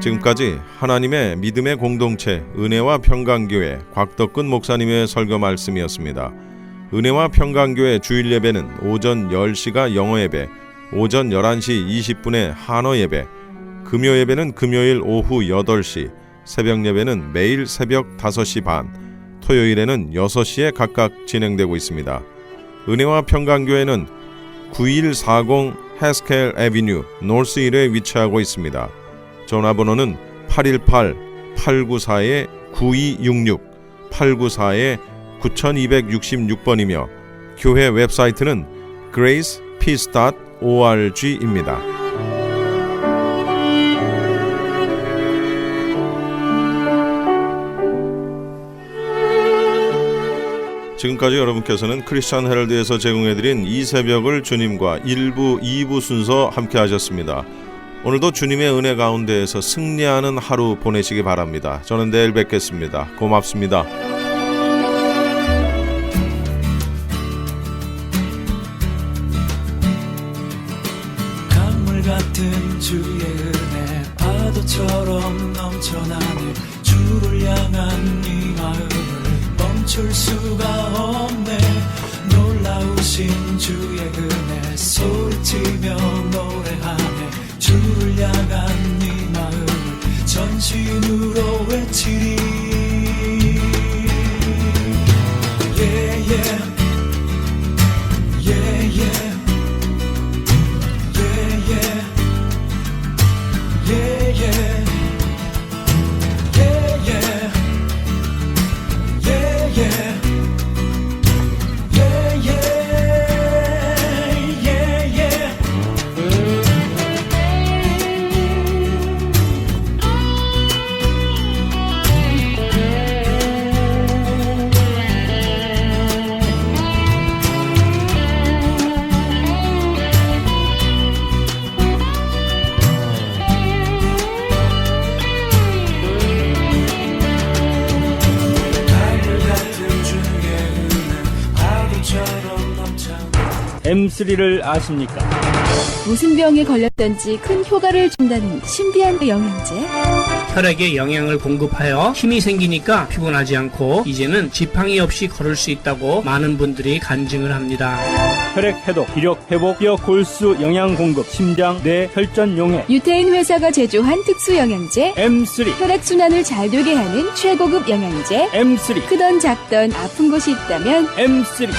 지금까지 하나님의 믿음의 공동체 은혜와 평강교회 곽덕근 목사님의 설교 말씀이었습니다. 은혜와 평강교회 주일 예배는 오전 10시가 영어 예배, 오전 11시 20분에 한어 예배, 금요 예배는 금요일 오후 8시, 새벽 예배는 매일 새벽 5시 반, 토요일에는 6시에 각각 진행되고 있습니다. 은혜와 평강교회는 9140 해스켈 애비뉴 노스 1에 위치하고 있습니다. 전화번호는 818-894-9266, 894-9266번이며 교회 웹사이트는 gracepeace.org입니다. 지금까지 여러분께서는 크리스천 헤럴드에서 제공해드린 이 새벽을 주님과 1부, 2부 순서 함께 하셨습니다. 오늘도 주님의 은혜 가운데에서 승리하는 하루 보내시기 바랍니다. 저는 내일 뵙겠습니다. 고맙습니다. 강물 같은 주의 은혜 파도처럼 넘쳐나는 주를 향한 이 마음을 멈출 수가 없네. 놀라우신 주의 은혜 소리치며 노래하네. 주를 향한 이 마음을 전신으로 외치리. Yeah, yeah. Yeah, yeah. Yeah, yeah. Yeah, yeah. Yeah, yeah. Yeah, yeah. Yeah, yeah. Yeah, yeah. M3를 아십니까? 무슨 병에 걸렸던지 큰 효과를 준다는 신비한 영양제. 혈액에 영양을 공급하여 힘이 생기니까 피곤하지 않고 이제는 지팡이 없이 걸을 수 있다고 많은 분들이 간증을 합니다. 혈액 해독, 기력 회복, 뼈 골수 영양 공급, 심장, 뇌, 혈전 용해. 유태인 회사가 제조한 특수 영양제. M3, 혈액 순환을 잘 되게 하는 최고급 영양제. M3, 크던 작던 아픈 곳이 있다면 M3.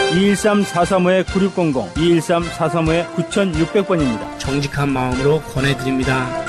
213-435-9600, 213-435-9600번입니다. 정직한 마음으로 권해드립니다.